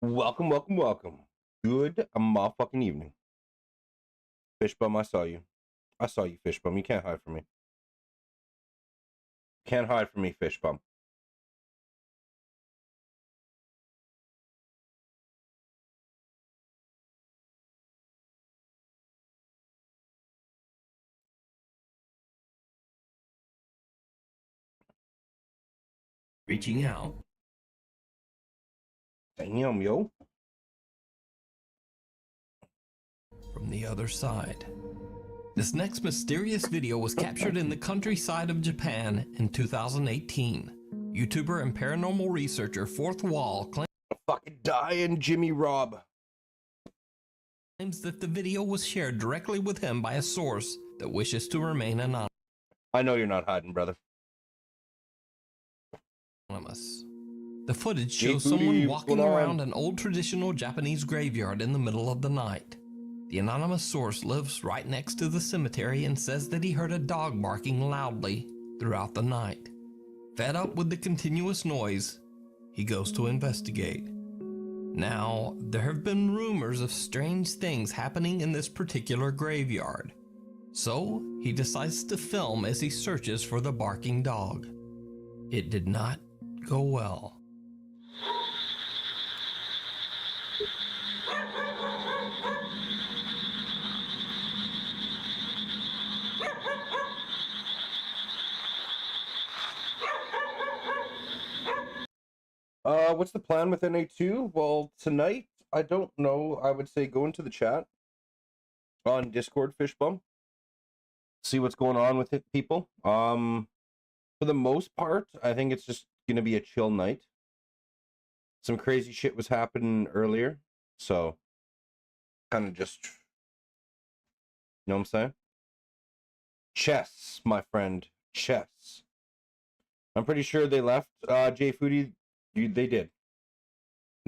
Welcome, welcome, welcome. Good motherfucking evening. Fishbum, I saw you. I saw you, Fishbum. You can't hide from me. Can't hide from me, Fishbum. Reaching out. Damn, yo. From the other side. This next mysterious video was captured in the countryside of Japan in 2018. YouTuber and paranormal researcher Fourth Wall claims Fucking dying Jimmy Rob. that the video was shared directly with him by a source that wishes to remain anonymous. I know you're not hiding, brother. The footage shows someone walking around an old traditional Japanese graveyard in the middle of the night. The anonymous source lives right next to the cemetery and says that he heard a dog barking loudly throughout the night. Fed up with the continuous noise, he goes to investigate. Now, there have been rumors of strange things happening in this particular graveyard. So, he decides to film as he searches for the barking dog. It did not go well. What's the plan with NA2? Well, tonight, I don't know. I would say go into the chat on Discord, Fishbum. See what's going on with it, people. For the most part, I think it's just gonna be a chill night. Some crazy shit was happening earlier, so kind of just, you know what I'm saying? Chess, my friend, chess. I'm pretty sure they left. J Foodie, they did.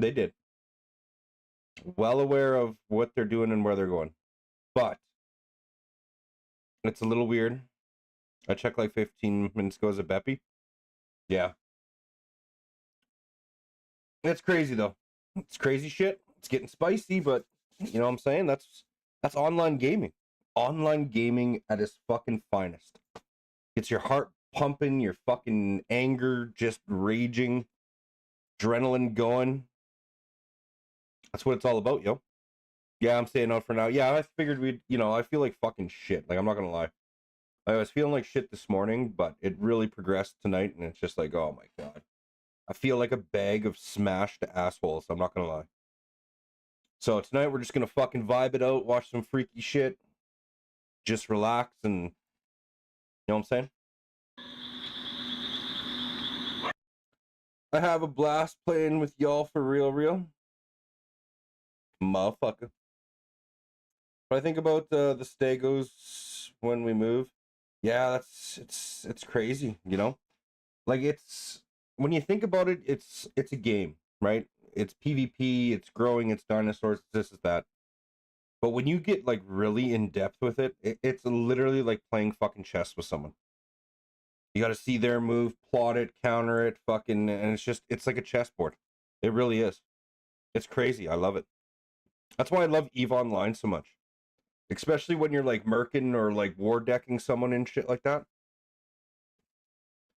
They did. Well aware of what they're doing and where they're going, but it's a little weird. I checked like 15 minutes ago as a Beppy. Yeah. It's crazy though. It's crazy shit. It's getting spicy, but you know what I'm saying? That's online gaming. Online gaming at its fucking finest. Gets your heart pumping, your fucking anger just raging, adrenaline going. That's what it's all about, yo. Yeah, I'm staying out for now. Yeah, I figured we'd, I feel like fucking shit. Like, I'm not gonna lie. I was feeling like shit this morning, but it really progressed tonight, and it's just like, oh my god. I feel like a bag of smashed assholes, I'm not gonna lie. So tonight we're just gonna fucking vibe it out, watch some freaky shit, just relax, and you know what I'm saying? I have a blast playing with y'all for real. Motherfucker. But I think about the Stegos when we move. Yeah, it's crazy, you know? Like, it's, when you think about it, it's a game, right? It's PvP, it's growing, it's dinosaurs, this is that. But when you get like really in depth with it, it's literally like playing fucking chess with someone. You got to see their move, plot it, counter it, fucking, and it's like a chessboard. It really is. It's crazy. I love it. That's why I love EVE Online so much. Especially when you're like merkin or like war decking someone and shit like that.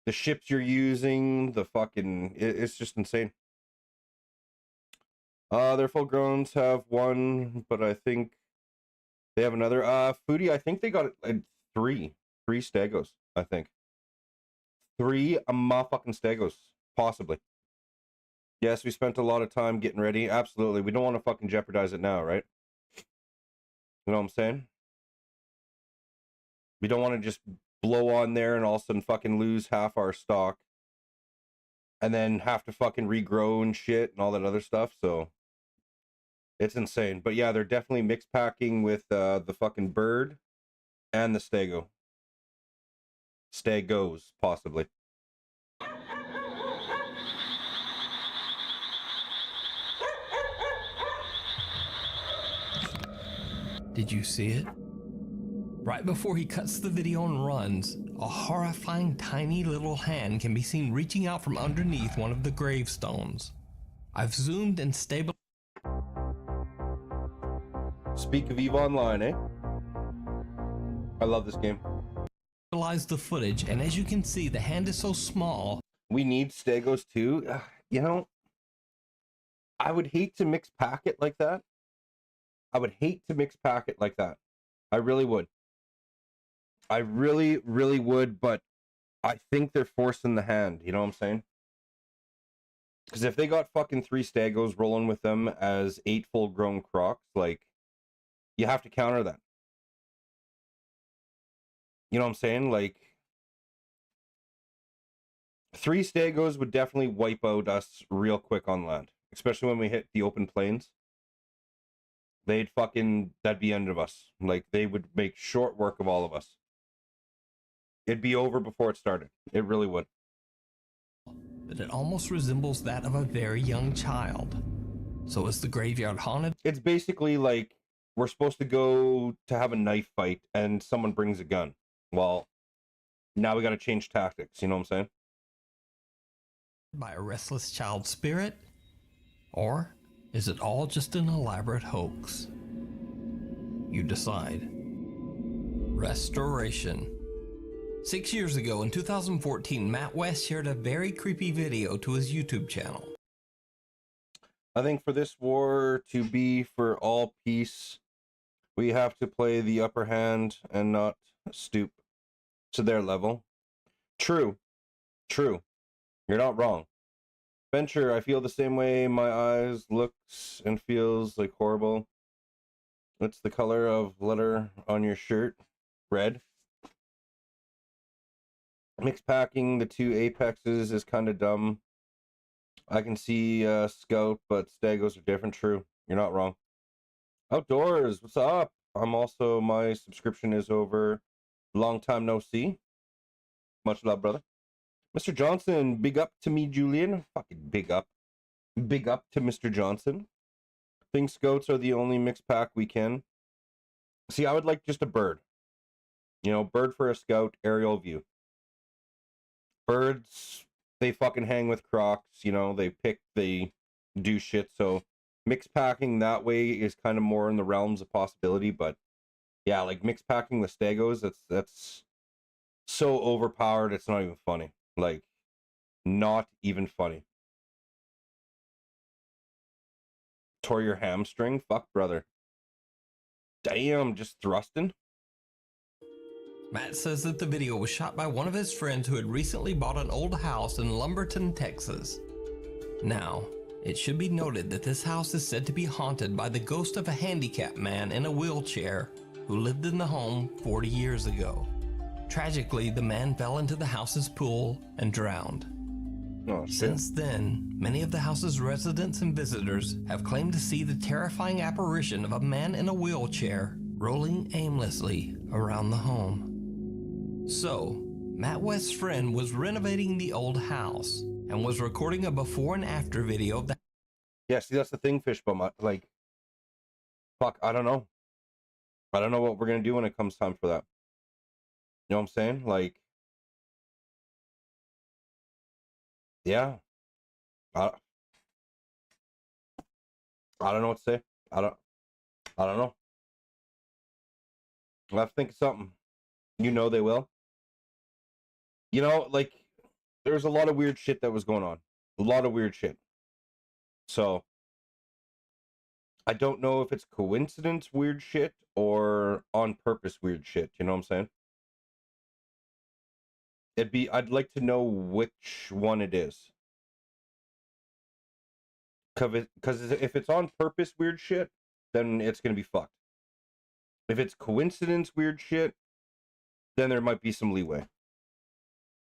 The ships you're using, the fucking, it's just insane. Their full growns have one, but I think they have another. Foodie, I think they got three Stegos, I think. 3 motherfucking Stegos, possibly. Yes, we spent a lot of time getting ready. Absolutely. We don't want to fucking jeopardize it now, right? You know what I'm saying? We don't want to just blow on there and all of a sudden fucking lose half our stock. And then have to fucking regrow and shit and all that other stuff, so it's insane. But yeah, they're definitely mixed packing with the fucking bird and the Stego. Stegos, possibly. Did you see it? Right before he cuts the video and runs, a horrifying tiny little hand can be seen reaching out from underneath one of the gravestones. I've zoomed and stabilized Speak of EVE Online, eh? I love this game. Realize the footage, and as you can see, the hand is so small. We need Stegos too. You know, I would hate to mix pack it like that. I would hate to mix pack it like that. I really would. I really, really would, but I think they're forcing the hand. You know what I'm saying? Because if they got fucking 3 Stegos rolling with them as 8 full-grown crocs, like, you have to counter that. You know what I'm saying? Like, 3 Stegos would definitely wipe out us real quick on land. Especially when we hit the open plains. That'd be end of us. Like, they would make short work of all of us. It'd be over before it started. It really would. But it almost resembles that of a very young child. So is the graveyard haunted? It's basically like we're supposed to go to have a knife fight and someone brings a gun. Well, now we got to change tactics. You know what I'm saying? By a restless child spirit? Or is it all just an elaborate hoax? You decide. Restoration. 6 years ago, in 2014, Matt West shared a very creepy video to his YouTube channel. I think for this war to be for all peace, we have to play the upper hand and not stoop to their level. True. True. You're not wrong. Venture, I feel the same way. My eyes looks and feels like horrible. It's the color of letter on your shirt. Red. Mix packing the 2 apexes is kind of dumb. I can see Scout, but Stegos are different. True. You're not wrong. Outdoors, what's up? My subscription is over. Long time no see. Much love, brother. Mr. Johnson, big up to me, Julian. Fucking big up. Big up to Mr. Johnson. Think Scouts are the only mixed pack we can. See, I would like just a bird. You know, bird for a Scout, aerial view. Birds, they fucking hang with crocs, you know, they do shit, so mixed packing that way is kind of more in the realms of possibility, but yeah, like mixed packing the Stegos, that's so overpowered, it's not even funny. Like, not even funny. Tore your hamstring? Fuck, brother. Damn, just thrusting? Matt says that the video was shot by one of his friends who had recently bought an old house in Lumberton, Texas. Now, it should be noted that this house is said to be haunted by the ghost of a handicapped man in a wheelchair who lived in the home 40 years ago. Tragically, the man fell into the house's pool and drowned. Oh, shit. Since then, many of the house's residents and visitors have claimed to see the terrifying apparition of a man in a wheelchair rolling aimlessly around the home. So, Matt West's friend was renovating the old house and was recording a before and after video of the... Yeah, see, that's the thing, Fishbum. Like, fuck, I don't know. I don't know what we're gonna do when it comes time for that. You know what I'm saying? Like, yeah. I don't know what to say. I don't know. I'll have to think of something. You know they will. You know, like, there's a lot of weird shit that was going on. A lot of weird shit. So, I don't know if it's coincidence weird shit or on purpose weird shit. You know what I'm saying? I'd like to know which one it is. Because if it's on purpose weird shit, then it's going to be fucked. If it's coincidence weird shit, then there might be some leeway.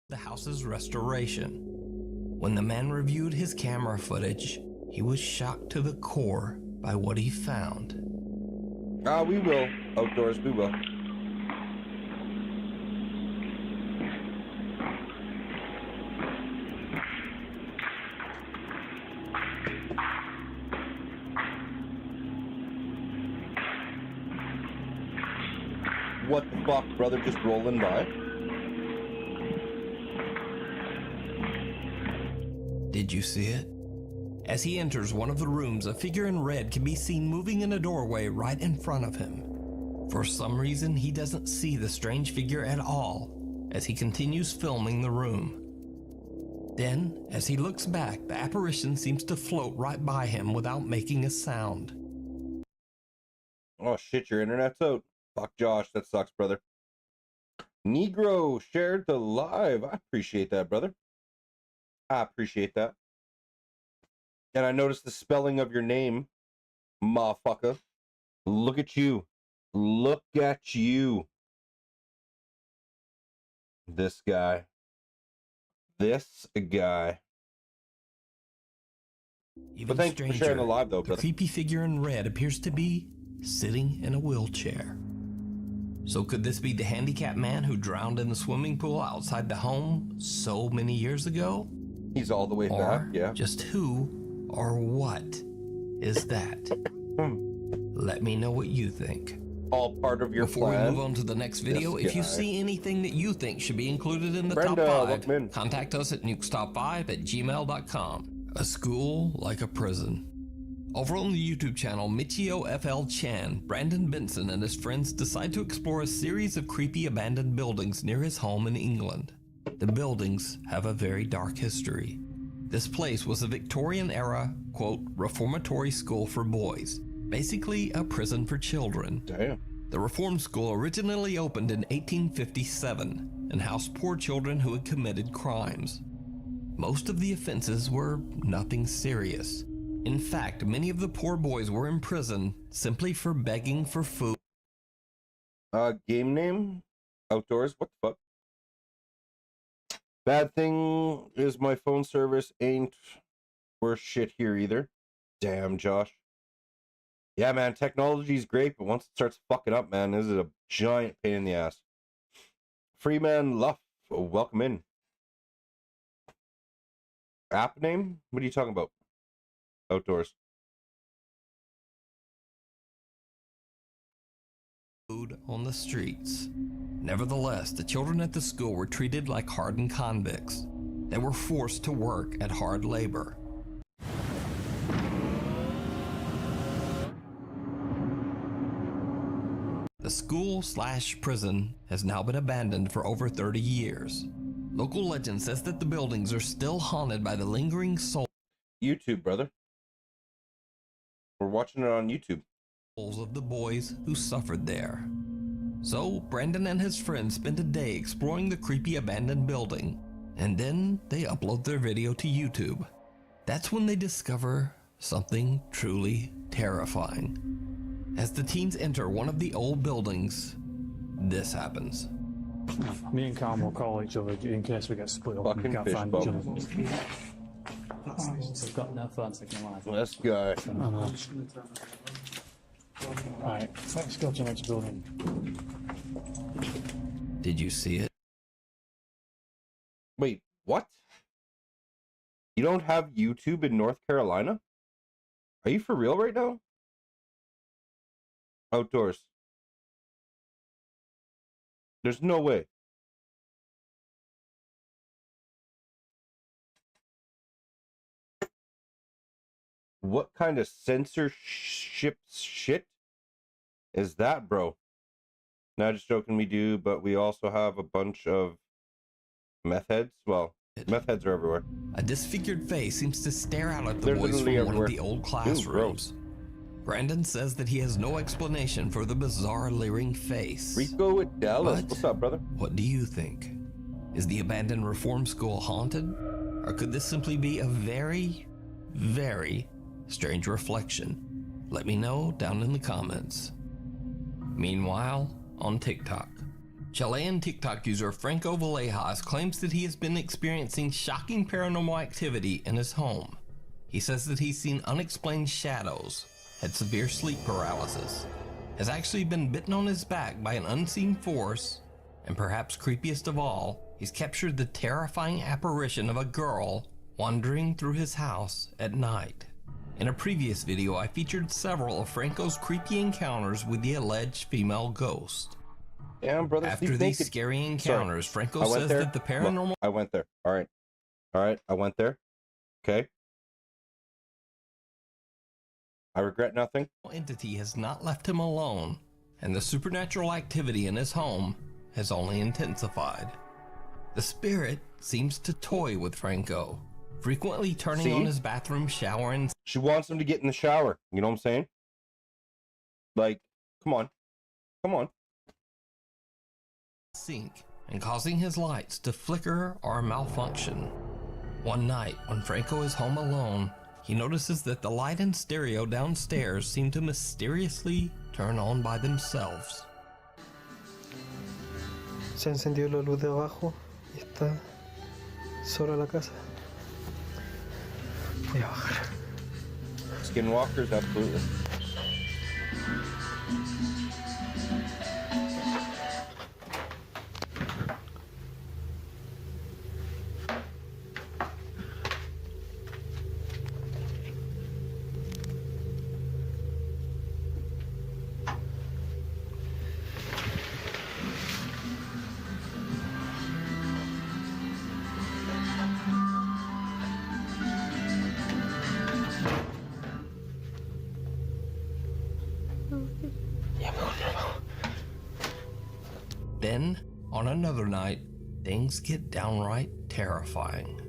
The house's restoration. When the man reviewed his camera footage, he was shocked to the core by what he found. We will. Outdoors, we will. What the fuck, brother, just rolling by? Did you see it? As he enters one of the rooms, a figure in red can be seen moving in a doorway right in front of him. For some reason, he doesn't see the strange figure at all as he continues filming the room. Then, as he looks back, the apparition seems to float right by him without making a sound. Oh shit, your internet's out. Fuck Josh, that sucks, brother. Negro shared the live. I appreciate that, brother. I appreciate that. And I noticed the spelling of your name, motherfucker. Look at you. Look at you. This guy. This guy. Even but thanks for sharing the live, though, the brother. creepy figure in red appears to be sitting in a wheelchair. So could this be the handicapped man who drowned in the swimming pool outside the home so many years ago? He's all the way back, yeah. Just who or what is that? Let me know what you think. All part of your Before plan. we move on to the next video, if you see anything that you think should be included in the Brenda, top 5, contact us at nukestop5@gmail.com. A school like a prison. Over on the YouTube channel Michio FL Chan, Brandon Benson and his friends decide to explore a series of creepy abandoned buildings near his home in England. The buildings have a very dark history. This place was a Victorian-era, quote, reformatory school for boys, basically a prison for children. Damn. The reform school originally opened in 1857 and housed poor children who had committed crimes. Most of the offenses were nothing serious. In fact, many of the poor boys were in prison simply for begging for food. Game name? Outdoors? What the fuck? Bad thing is my phone service ain't worth shit here either. Damn, Josh. Yeah, man, technology's great, but once it starts fucking up, man, this is a giant pain in the ass. Freeman Luff, welcome in. App name? What are you talking about? Outdoors. Food on the streets. Nevertheless, the children at the school were treated like hardened convicts. They were forced to work at hard labor. The school/prison has now been abandoned for over 30 years. Local legend says that the buildings are still haunted by the lingering souls YouTube, brother. We're watching it on YouTube. of the boys who suffered there. So Brandon and his friends spend a day exploring the creepy abandoned building, and then they upload their video to YouTube. That's when they discover something truly terrifying. As the teens enter one of the old buildings, this happens. Me and Calm will call each other in case we get split up and we Fucking can't find each other. We've got no phone signal either. This guy. Right, let's go to the next building. Did you see it? Wait, what? You don't have YouTube in North Carolina? Are you for real right now? Outdoors. There's no way. What kind of censorship shit is that, bro? Not just joking, we do, but we also have a bunch of meth heads. Well, meth heads are everywhere. A disfigured face seems to stare out at the They're boys from literally one of everywhere. the old Ew, classrooms. Brandon says that he has no explanation for the bizarre leering face. Rico with Dallas. But What's up, brother? what do you think? Is the abandoned reform school haunted? Or could this simply be a very, very strange reflection? Let me know down in the comments. Meanwhile, on TikTok, Chilean TikTok user Franco Villejas claims that he has been experiencing shocking paranormal activity in his home. He says that he's seen unexplained shadows, had severe sleep paralysis, has actually been bitten on his back by an unseen force, and perhaps creepiest of all, he's captured the terrifying apparition of a girl wandering through his house at night. In a previous video, I featured several of Franco's creepy encounters with the alleged female ghost. Damn, brother. After these scary encounters, Franco says that the paranormal... Look, I went there. All right. I went there. Okay. I regret nothing. Entity has not left him alone, and the supernatural activity in his home has only intensified. The spirit seems to toy with Franco, frequently turning on his bathroom shower and she wants him to get in the shower. You know what I'm saying? Like, come on. Come on. sink and causing his lights to flicker or malfunction. One night, when Franco is home alone, he notices that the light and stereo downstairs seem to mysteriously turn on by themselves. Se ha encendido la luz de abajo y está sola la casa. Voy a bajar. Skinwalkers, absolutely. Then, on another night, things get downright terrifying.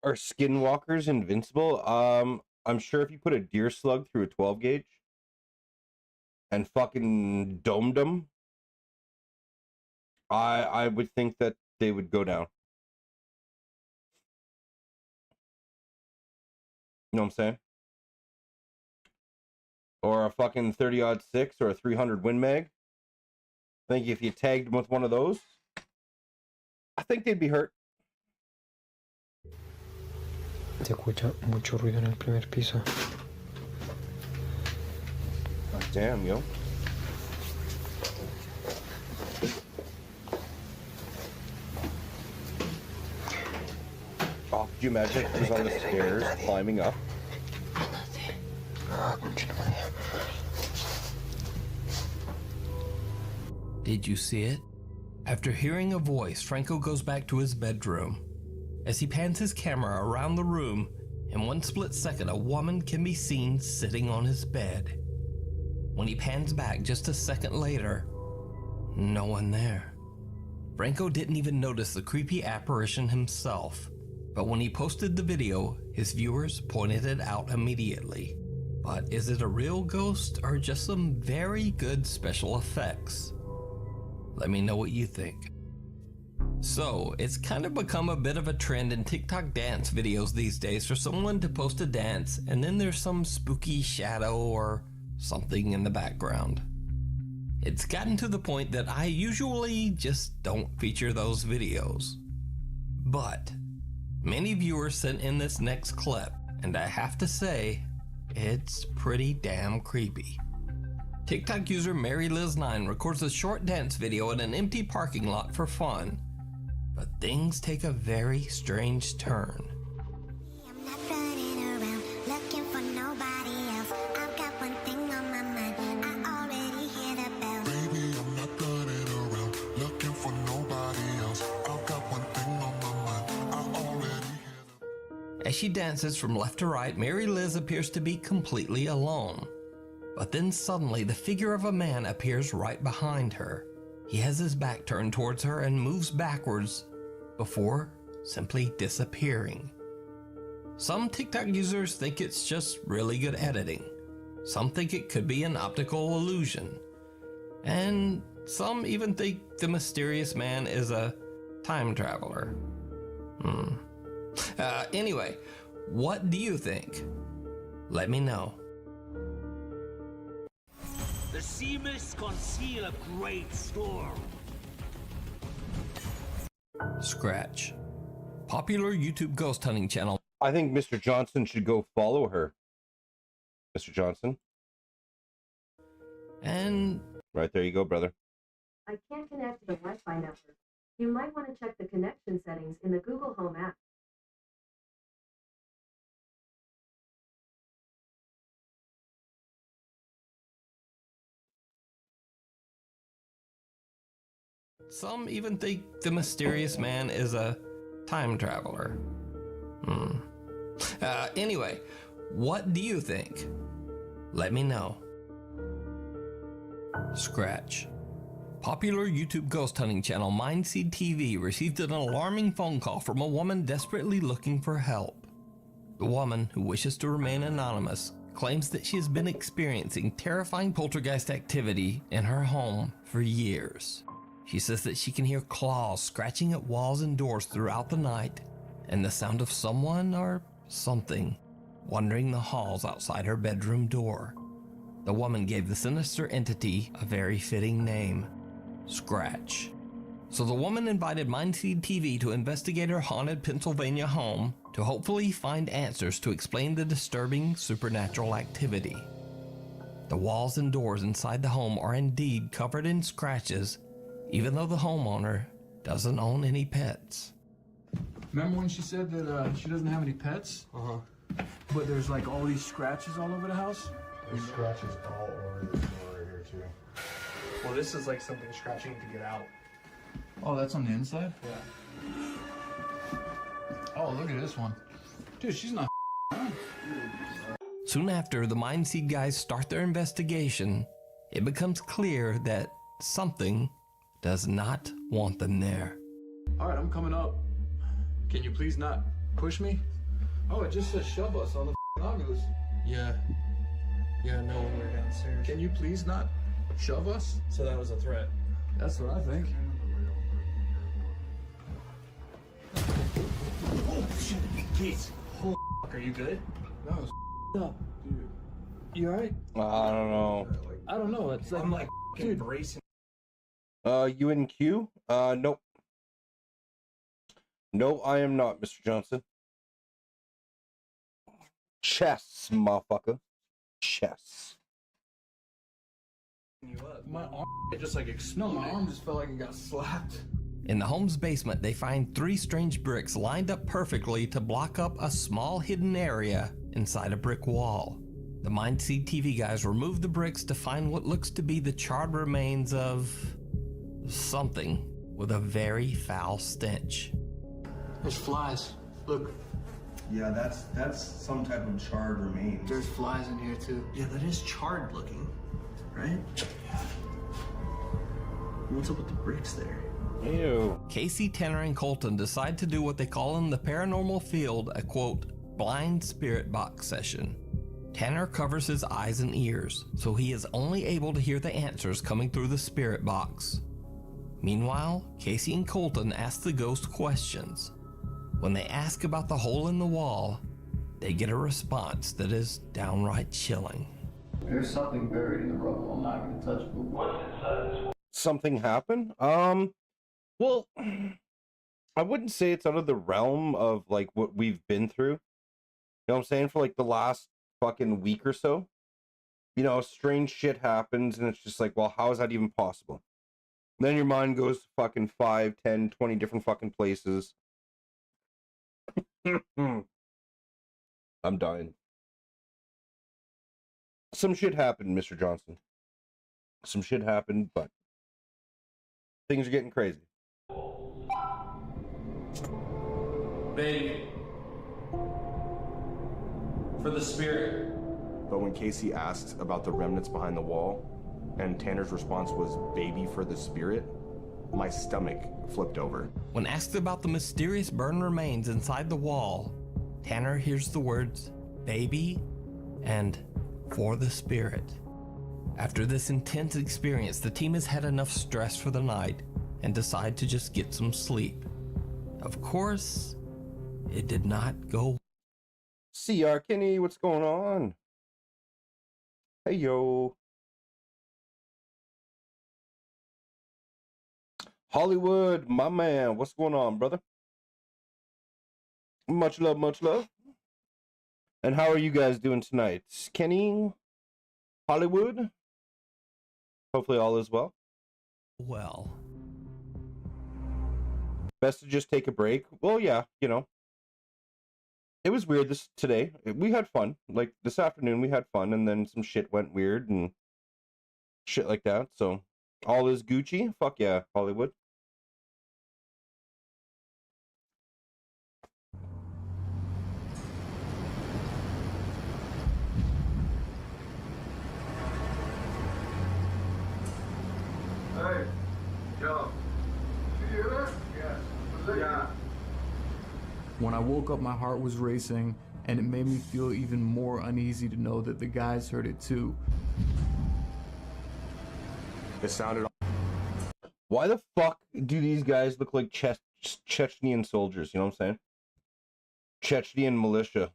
Are skinwalkers invincible? I'm sure if you put a deer slug through a 12 gauge and fucking domed them, I would think that they would go down. You know what I'm saying? Or a fucking 30-06 or a 300 Win Mag. I think if you tagged them with one of those, I think they'd be hurt. Se escucha mucho ruido en el primer piso. God damn, yo. Oh, could you imagine if he was on the stairs climbing up? Did you see it? After hearing a voice, Franco goes back to his bedroom. As he pans his camera around the room, in one split second, a woman can be seen sitting on his bed. When he pans back just a second later, no one there. Franco didn't even notice the creepy apparition himself, but when he posted the video, his viewers pointed it out immediately. But is it a real ghost or just some very good special effects? Let me know what you think. So, it's kind of become a bit of a trend in TikTok dance videos these days for someone to post a dance and then there's some spooky shadow or something in the background. It's gotten to the point that I usually just don't feature those videos. But many viewers sent in this next clip, and I have to say, it's pretty damn creepy. TikTok user MaryLiz9 records a short dance video in an empty parking lot for fun. But things take a very strange turn. I'm not running around looking for nobody else. I've got one thing on my mind. I already hear the bell. Baby, I'm not running around looking for nobody else. I've got one thing on my mind. I already hear the... As she dances from left to right, Mary Liz appears to be completely alone. But then suddenly the figure of a man appears right behind her. He has his back turned towards her and moves backwards before simply disappearing. Some TikTok users think it's just really good editing. Some think it could be an optical illusion. And some even think the mysterious man is a time traveler. Anyway, what do you think? Let me know. The sea mists conceal a great storm. Scratch. Popular YouTube ghost hunting channel. I think Mr. Johnson should go follow her. Mr. Johnson. And right there you go, brother. I can't connect to the Wi-Fi network. You might want to check the connection settings in the Google Home app. some even think the mysterious man is a time traveler. Anyway, what do you think? Let me know. Scratch. Popular YouTube ghost hunting channel Mindseed TV received an alarming phone call from a woman desperately looking for help. The woman, who wishes to remain anonymous, claims that she has been experiencing terrifying poltergeist activity in her home for years. She says that she can hear claws scratching at walls and doors throughout the night, and the sound of someone or something wandering the halls outside her bedroom door. The woman gave the sinister entity a very fitting name, Scratch. So the woman invited Mindseed TV to investigate her haunted Pennsylvania home to hopefully find answers to explain the disturbing supernatural activity. The walls and doors inside the home are indeed covered in scratches, even though the homeowner doesn't own any pets. Remember when she said that she doesn't have any pets? But there's like all these scratches all over the house? There's scratches all over the floor right here too. Well, this is like something scratching to get out. Oh, that's on the inside? Yeah. Oh, look at this one. Dude, she's not Soon after the Mindseed guys start their investigation, it becomes clear that something does not want them there. All right, I'm coming up. Can you please not push me? Oh, it just says shove us on the Oculus. Yeah. Yeah, no, when we're downstairs. Can you please not shove us? So that was a threat. That's what I think. Oh, shit, kids. Holy f***, are you good? That was up, dude. You alright? I don't know. I don't know. It's like, I'm like dude, bracing. You in queue? Nope. No, I am not, Mr. Johnson. Chess, motherfucker. Chess. You up. my arm just like exploded. No, my arm just felt like it got slapped. In the home's basement, they find 3 strange bricks lined up perfectly to block up a small hidden area inside a brick wall. The Mindseed TV guys remove the bricks to find what looks to be the charred remains of something with a very foul stench. There's flies. Look, Yeah, that's some type of charred remains. there's flies in here too. Yeah, that is charred looking, right? What's up with the bricks there? Ew. Casey, Tanner, and Colton decide to do what they call in the paranormal field a quote, blind spirit box session. Tanner covers his eyes and ears, so he is only able to hear the answers coming through the spirit box. Meanwhile, Casey and Colton ask the ghost questions. When they ask about the hole in the wall, they get a response that is downright chilling. There's something buried in the rubble I'm not going to touch, but what's inside this? Something happened? Well, I wouldn't say it's out of the realm of like what we've been through. You know what I'm saying? For like the last fucking week or so. You know, strange shit happens and it's just like, well, how is that even possible? Then your mind goes to fucking 5, 10, 20 different fucking places. I'm dying. Some shit happened, Mr. Johnson. Some shit happened, but things are getting crazy. Baby. For the spirit. But when Casey asked about the remnants behind the wall, and Tanner's response was baby for the spirit, my stomach flipped over. When asked about the mysterious burned remains inside the wall, Tanner hears the words baby and for the spirit. After this intense experience, the team has had enough stress for the night and decide to just get some sleep. Of course, it did not go. CR Kenny, what's going on? Hey yo. Hollywood, my man, what's going on, brother? Much love, much love. And how are you guys doing tonight? Kenny, Hollywood? Hopefully all is well. Well. Best to just take a break. Well, yeah, you know. It was weird today. We had fun. Like this afternoon we had fun and then some shit went weird and shit like that. So all is Gucci. Fuck yeah, Hollywood. When I woke up, my heart was racing, and it made me feel even more uneasy to know that the guys heard it too. It sounded. Why the fuck do these guys look like Chechnyan soldiers? You know what I'm saying? Chechnyan militia.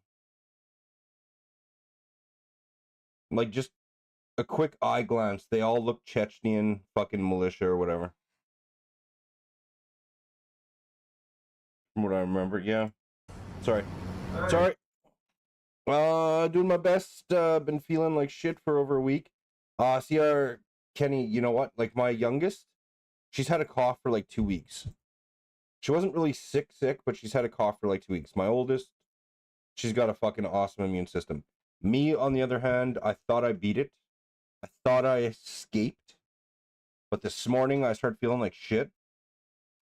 Like, just a quick eye glance, they all look Chechnyan fucking militia or whatever. From what I remember, yeah. Sorry. Sorry. Doing my best. Been feeling like shit for over a week. See our Kenny, you know what? Like, my youngest, she's had a cough for like 2 weeks. She wasn't really sick, but she's had a cough for like 2 weeks. My oldest, she's got a fucking awesome immune system. Me, on the other hand, I thought I beat it. I thought I escaped. But this morning, I started feeling like shit.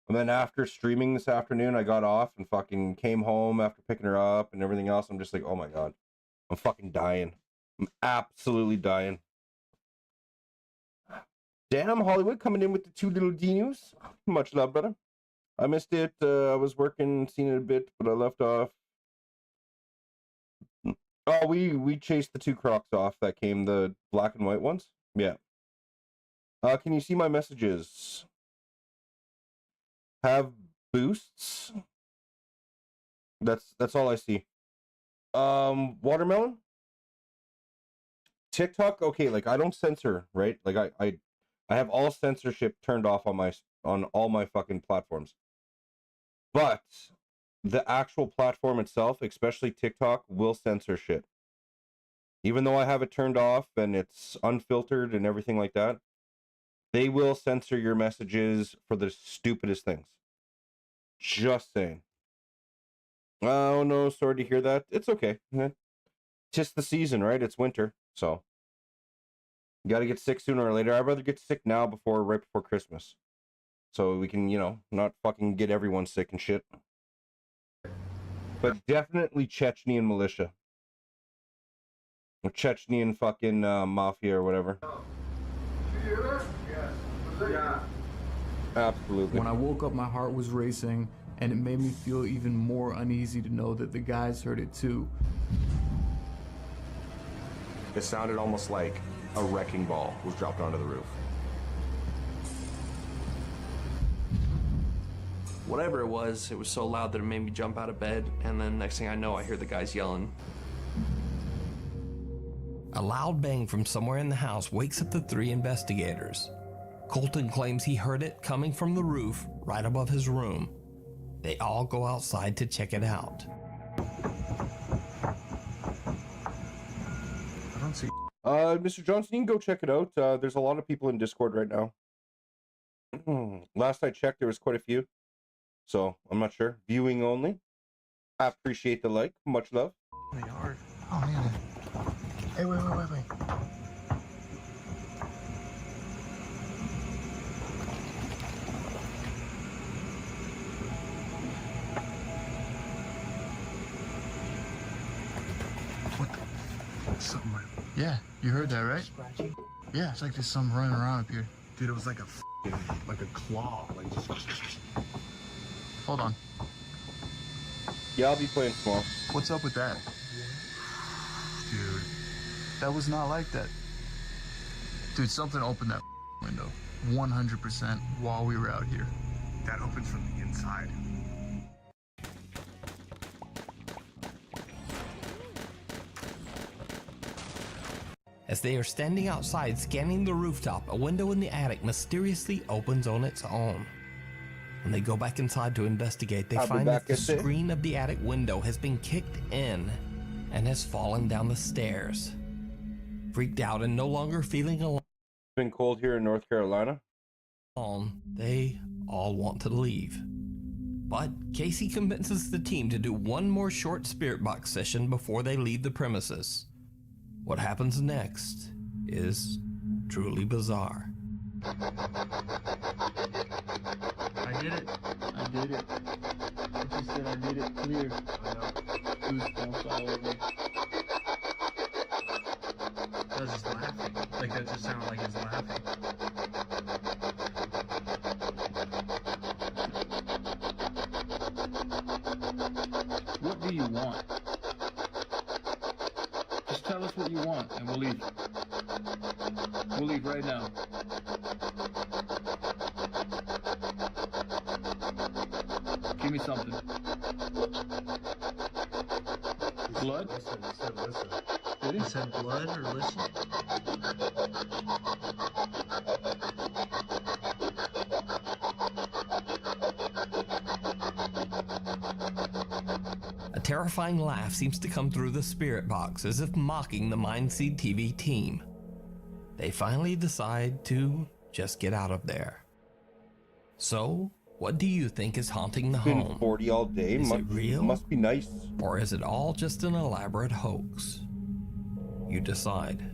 And then after streaming this afternoon, I got off and fucking came home after picking her up and everything else. I'm just like, oh my God. I'm fucking dying. I'm absolutely dying. Damn, Hollywood coming in with the 2 little D news. Much love, brother. I missed it. I was working, seen it a bit, but I left off. Oh, we chased the 2 Crocs off that came, the black and white ones. Yeah. Can you see my messages? Have boosts. That's all I see. Watermelon. TikTok. Okay, like I don't censor, right? Like I have all censorship turned off on all my fucking platforms. But the actual platform itself, especially TikTok, will censor shit. Even though I have it turned off and it's unfiltered and everything like that, they will censor your messages for the stupidest things. Just saying. Oh no, sorry to hear that. It's okay. Just the season, right? It's winter, so you gotta get sick sooner or later. I'd rather get sick now right before Christmas. So we can, not fucking get everyone sick and shit. But definitely Chechnyan militia. Or Chechnyan fucking mafia or whatever. Yeah. Absolutely. When I woke up, my heart was racing, and it made me feel even more uneasy to know that the guys heard it too. It sounded almost like a wrecking ball was dropped onto the roof. Whatever it was so loud that it made me jump out of bed, and then next thing I know, I hear the guys yelling. A loud bang from somewhere in the house wakes up the 3 investigators. Colton claims he heard it coming from the roof right above his room. They all go outside to check it out. I don't see. Mr. Johnson, you can go check it out. There's a lot of people in Discord right now. Last I checked, there was quite a few. So, I'm not sure. Viewing only. I appreciate the like. Much love. They are. Oh, man. Hey, wait. What the? Something like... Yeah, you heard that, right? Scratching? Yeah, it's like there's something running around up here. Dude, it was like a claw. Like just... Hold on. Yeah, I'll be playing small. What's up with that? Dude. That was not like that. Dude, something opened that window 100% while we were out here. That opens from the inside. As they are standing outside scanning the rooftop, a window in the attic mysteriously opens on its own. When they go back inside to investigate, they find that the screen of the attic window has been kicked in and has fallen down the stairs. Freaked out and no longer feeling alone, It's been cold here in North Carolina. they all want to leave. But Casey convinces the team to do one more short spirit box session before they leave the premises. What happens next is truly bizarre. I did it. She said I did it clear. Goosebumps all over. That was just laughing. Like, that just sounded like he's laughing. want. Just tell us what you want and we'll leave. We'll leave right now. Give me something. Blood? Listen, he said listen. Did he? He said blood or listen? A terrifying laugh seems to come through the spirit box, as if mocking the Mindseed TV team. They finally decide to just get out of there. So, what do you think is haunting the Been home? 40 all day. Is it real? Must be nice. Or is it all just an elaborate hoax? You decide.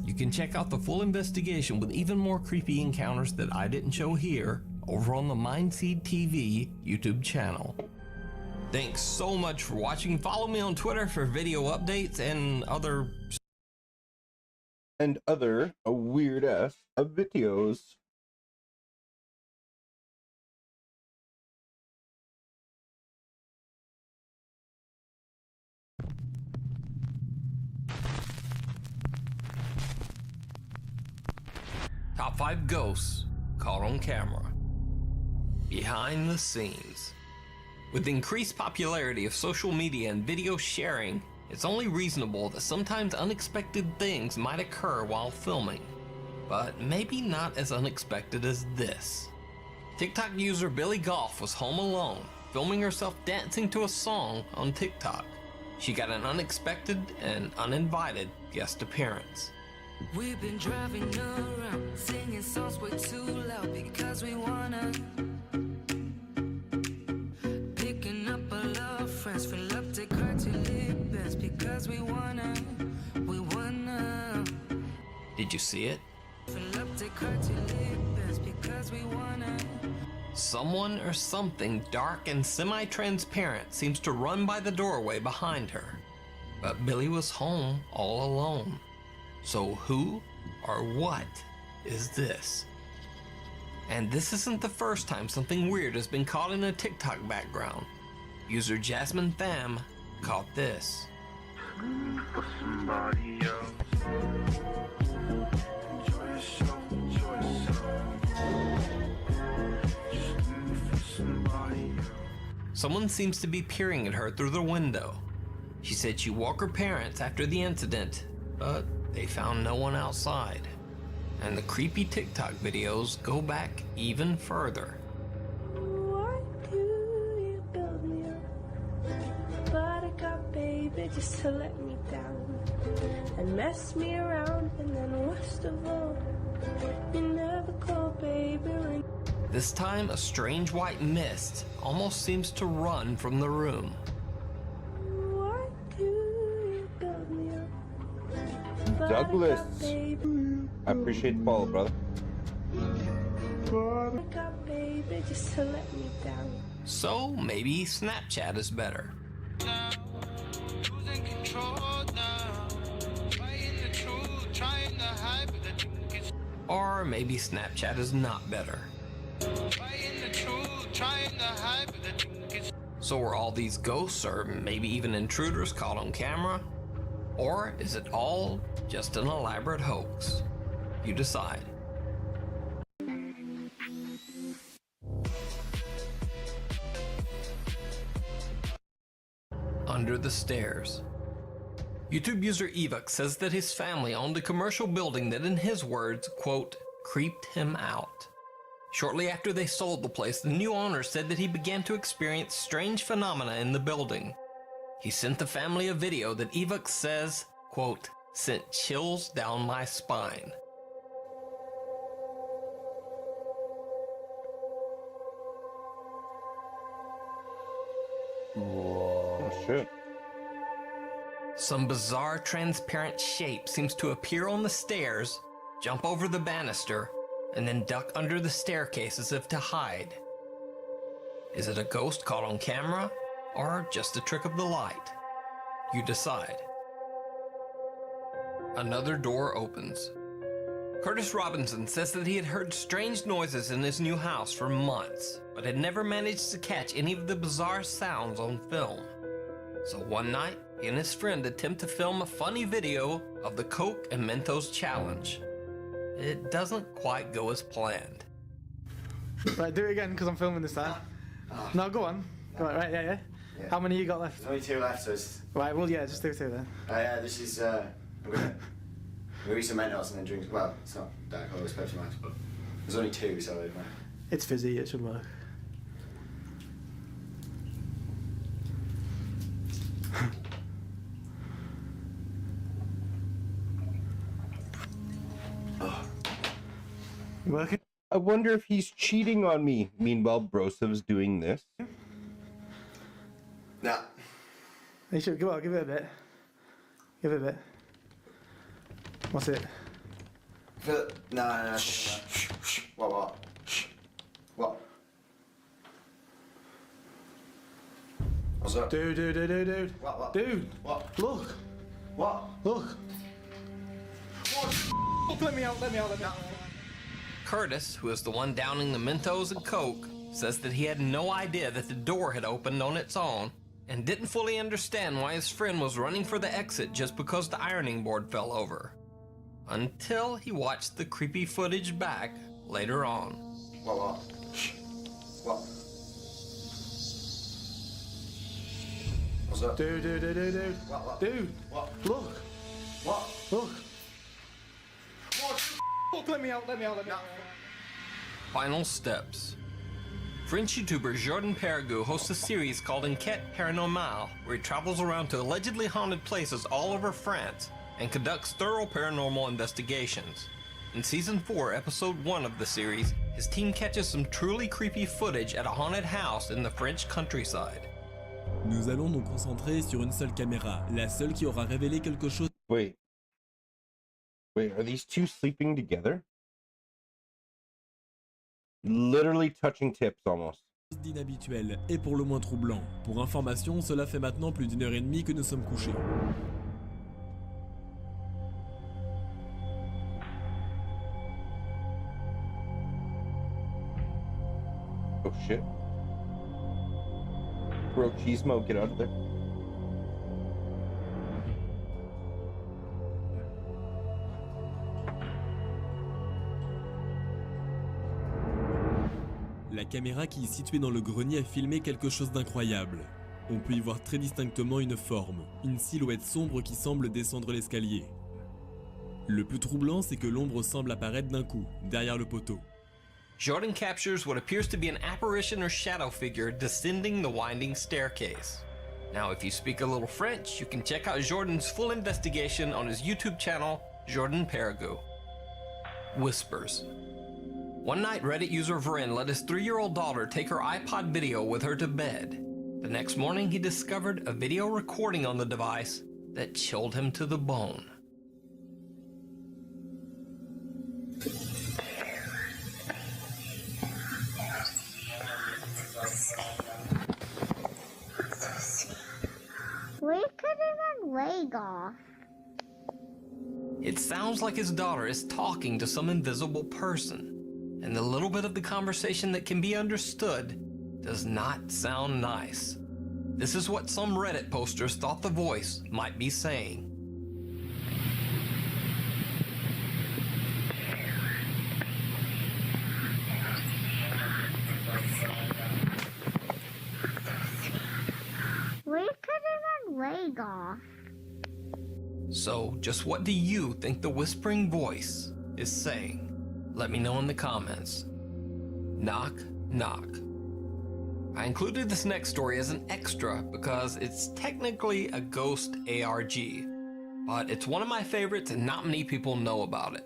You can check out the full investigation with even more creepy encounters that I didn't show here over on the Mindseed TV YouTube channel. Thanks so much for watching. Follow me on Twitter for video updates and other weird ass videos. Top 5 ghosts caught on camera. Behind the scenes. With the increased popularity of social media and video sharing, it's only reasonable that sometimes unexpected things might occur while filming. But maybe not as unexpected as this. TikTok user Billy Golf was home alone, filming herself dancing to a song on TikTok. She got an unexpected and uninvited guest appearance. We've been driving around, singing songs way too loud because we wanna. Picking up all our friends, fill up the car to live best because we wanna. Did you see it? Fill up the car to live best because we wanna. Someone or something dark and semi-transparent seems to run by the doorway behind her. But Billy was home all alone. So who or what is this? And this isn't the first time something weird has been caught in a TikTok background. User Jasmine Pham caught this. For somebody else. Enjoy yourself, enjoy yourself. Just do it for somebody else. Someone seems to be peering at her through the window. She said she woke her parents after the incident, but they found no one outside. And the creepy TikTok videos go back even further. Why do you build me up? Buttercup baby, just to let me down and mess me around, and then worst of all, you never call baby when... This time, a strange white mist almost seems to run from the room. Why do you build me up? Douglas, Buttercup baby, I appreciate the follow, brother. Buttercup baby, just to let me down. So maybe Snapchat is better. Losing control now. Fighting the truth, trying to hide, but the truth is. Or maybe Snapchat is not better. Fighting the truth, trying to hide, but the truth is. So are all these ghosts or maybe even intruders caught on camera? Or is it all just an elaborate hoax? You decide. Under the stairs. YouTube user Evux says that his family owned a commercial building that, in his words, quote, creeped him out. Shortly after they sold the place, the new owner said that he began to experience strange phenomena in the building. He sent the family a video that Evux says, quote, sent chills down my spine. Oh shit. Some bizarre transparent shape seems to appear on the stairs, jump over the banister, and then duck under the staircase as if to hide. Is it a ghost caught on camera, or just a trick of the light? You decide. Another door opens. Curtis Robinson says that he had heard strange noises in his new house for months, but had never managed to catch any of the bizarre sounds on film. So one night, he and his friend attempt to film a funny video of the Coke and Mentos challenge. It doesn't quite go as planned. Right, do it again because I'm filming this time. No, go on. Go on, right, yeah. How many you got left? There's only 2 left, so it's... Right, well, yeah, just do 2 then. Yeah, this is, I'm gonna eat some Mentos and then drink, well, it's not Diet Coke, it's Pepsi Max, but there's only 2, so... It's fizzy, it should work. Working? I wonder if he's cheating on me. Meanwhile, Brosev's doing this. Nah. You should, give it a bit. Give it a bit. What's it? No. What? What? What's up? Dude. What? Dude. What? Look. What? Look. What? Let me out. Curtis, who is the one downing the Mentos and Coke, says that he had no idea that the door had opened on its own and didn't fully understand why his friend was running for the exit just because the ironing board fell over. Until he watched the creepy footage back later on. What? What's up? Dude. What? Dude. What? Look. What? Look. Let me out. Final steps. French YouTuber Jordan Perregaux hosts a series called Enquête Paranormale, where he travels around to allegedly haunted places all over France and conducts thorough paranormal investigations. In Season 4, Episode 1 of the series, his team catches some truly creepy footage at a haunted house in the French countryside. Nous allons nous concentrer sur une seule caméra, la seule qui aura révélé quelque chose. Wait, are these two sleeping together? Literally touching tips almost. D'inhabituel et pour le moins troublant. Pour information, cela fait maintenant plus d'1h30 que nous sommes couchés. Oh shit. Bro, Cheesemo, get out of there. La caméra qui est située dans le grenier a filmé quelque chose d'incroyable. On peut y voir très distinctement une forme, une silhouette sombre qui semble descendre l'escalier. Le plus troublant, c'est que l'ombre semble apparaître d'un coup, derrière le poteau. Jordan captures what appears to be an apparition or shadow figure descending the winding staircase. Now, if you speak a little French, you can check out Jordan's full investigation on his YouTube channel, Jordan Perregaux. Whispers. One night, Reddit user Vren let his 3-year-old daughter take her iPod video with her to bed. The next morning, he discovered a video recording on the device that chilled him to the bone. We could even leg off. It sounds like his daughter is talking to some invisible person, and the little bit of the conversation that can be understood does not sound nice. This is what some Reddit posters thought the voice might be saying. We could even leg off. So, just what do you think the whispering voice is saying? Let me know in the comments. Knock, knock. I included this next story as an extra because it's technically a ghost ARG, but it's one of my favorites and not many people know about it.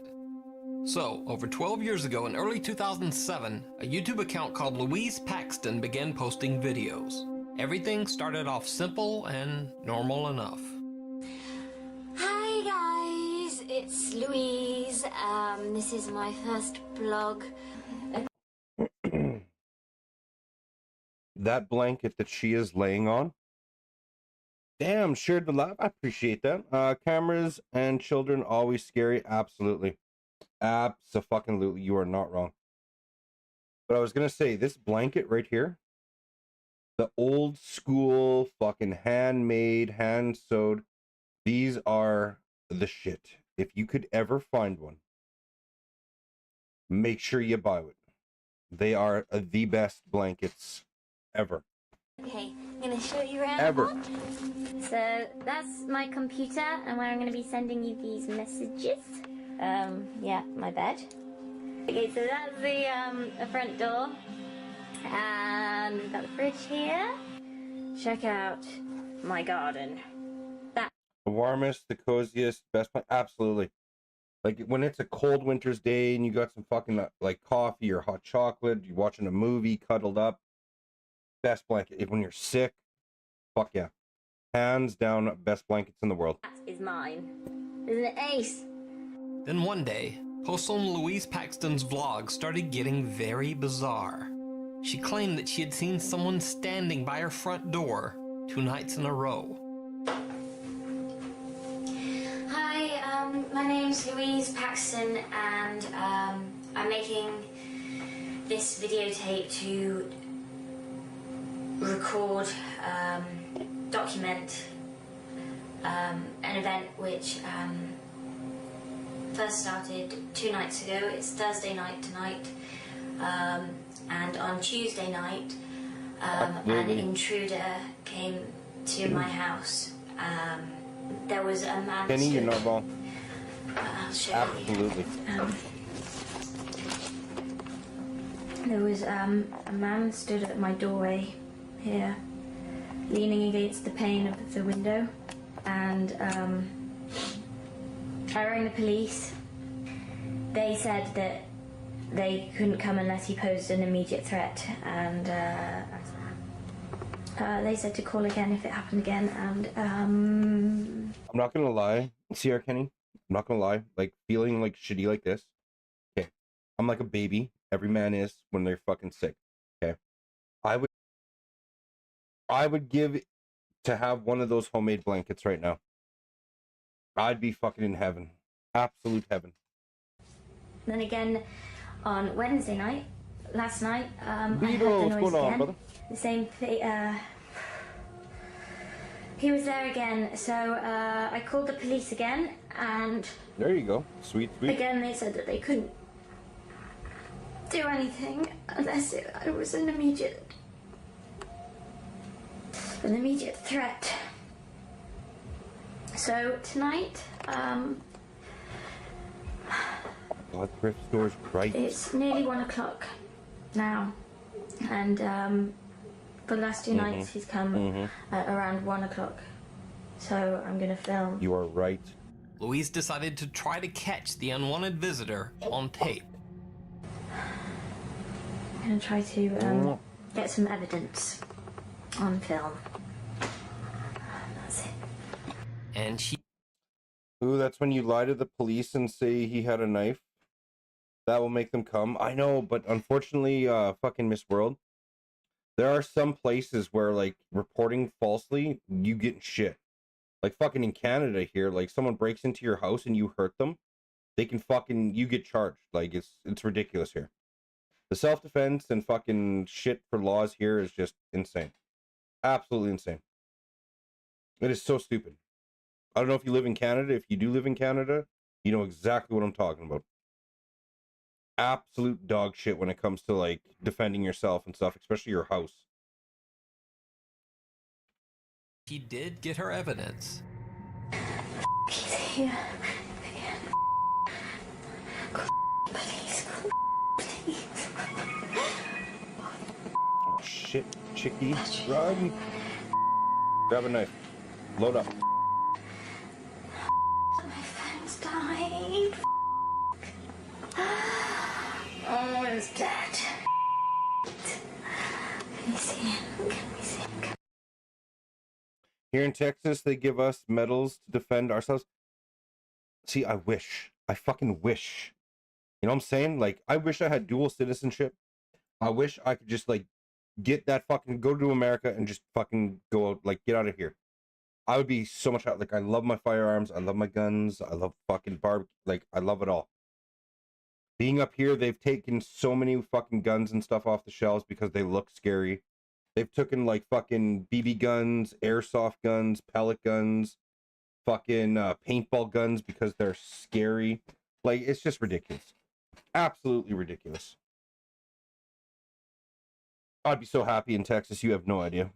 So, over 12 years ago in early 2007, a YouTube account called Louise Paxton began posting videos. Everything started off simple and normal enough. Hi guys, it's Louise. This is my first blog. That blanket that she is laying on. Damn, shared the love. I appreciate that. Cameras and children always scary. Absolutely. Abso-fucking-lutely. You are not wrong. But I was going to say, this blanket right here, The old school fucking handmade, hand sewed. These are the shit. If you could ever find one, make sure you buy it. They are the best blankets ever. Okay, I'm gonna show you around. Ever. So that's my computer, and where I'm gonna be sending you these messages. Yeah, my bed. Okay, so that's the front door, and we've got the fridge here. Check out my garden. That The warmest, the coziest, best blanket. Absolutely. Like when it's a cold winter's day and you got some fucking like coffee or hot chocolate, you're watching a movie, cuddled up. Best blanket. If when you're sick, fuck yeah. Hands down, best blankets in the world. is mine. Isn't it ace? Then one day, posts on Louise Paxton's vlog started getting very bizarre. She claimed that she had seen someone standing by her front door 2 nights in a row. Hi, my name's Louise Paxton, and I'm making this videotape to record, document an event which first started 2 nights ago. It's Thursday night tonight, and on Tuesday night, an intruder came to my house. There was a man. Kenny, you're not wrong. I'll show Absolutely. you. There was a man stood at my doorway here, leaning against the pane of the window, and I rang the police. They said that they couldn't come unless he posed an immediate threat, and they said to call again if it happened again, and I'm not gonna lie, Sierra Kenny. I'm not gonna lie. Like feeling like shitty like this. Okay, I'm like a baby. Every man is when they're fucking sick. Okay, I would give to have one of those homemade blankets right now. I'd be fucking in heaven, absolute heaven. then again on Wednesday night, last night, I heard Beetle, the what's noise going on, again. brother? The same thing. He was there again, so I called the police again, and There you go. Sweet, sweet. again they said that they couldn't do anything unless it was an immediate threat. So tonight, God, thrift stores right. it's nearly 1 o'clock now, and for the last 2 nights he's come at around 1 o'clock. So I'm gonna film. You are right. Louise decided to try to catch the unwanted visitor on tape. I'm gonna try to get some evidence on film. That's it. And she... Ooh, that's when you lie to the police and say he had a knife. That will make them come. I know, but unfortunately, fucking Miss World, there are some places where, like, reporting falsely, you get shit. Like, fucking in Canada here, like, someone breaks into your house and you hurt them, they can fucking, you get charged. Like, it's ridiculous here. The self-defense and fucking shit for laws here is just insane. Absolutely insane. It is so stupid. I don't know if you live in Canada. If you do live in Canada, you know exactly what I'm talking about. Absolute dog shit when it comes to, like, defending yourself and stuff, especially your house. He did get her evidence. He's here again. Please, please. Oh, shit, chickie. Run. Grab a knife. Load up. My phone's died. Oh, it's dead. Can you see him? Can we see him? Here in Texas, they give us medals to defend ourselves. See, I wish. I fucking wish. You know what I'm saying? Like, I wish I had dual citizenship. I wish I could just, like, get that fucking, go to America and just fucking go out, like, get out of here. I would be so much out. Like, I love my firearms. I love my guns. I love fucking barbecue. Like, I love it all. Being up here, they've taken so many fucking guns and stuff off the shelves because they look scary. They've taken like fucking BB guns, airsoft guns, pellet guns, fucking paintball guns because they're scary. Like, it's just ridiculous. Absolutely ridiculous. I'd be so happy in Texas, you have no idea.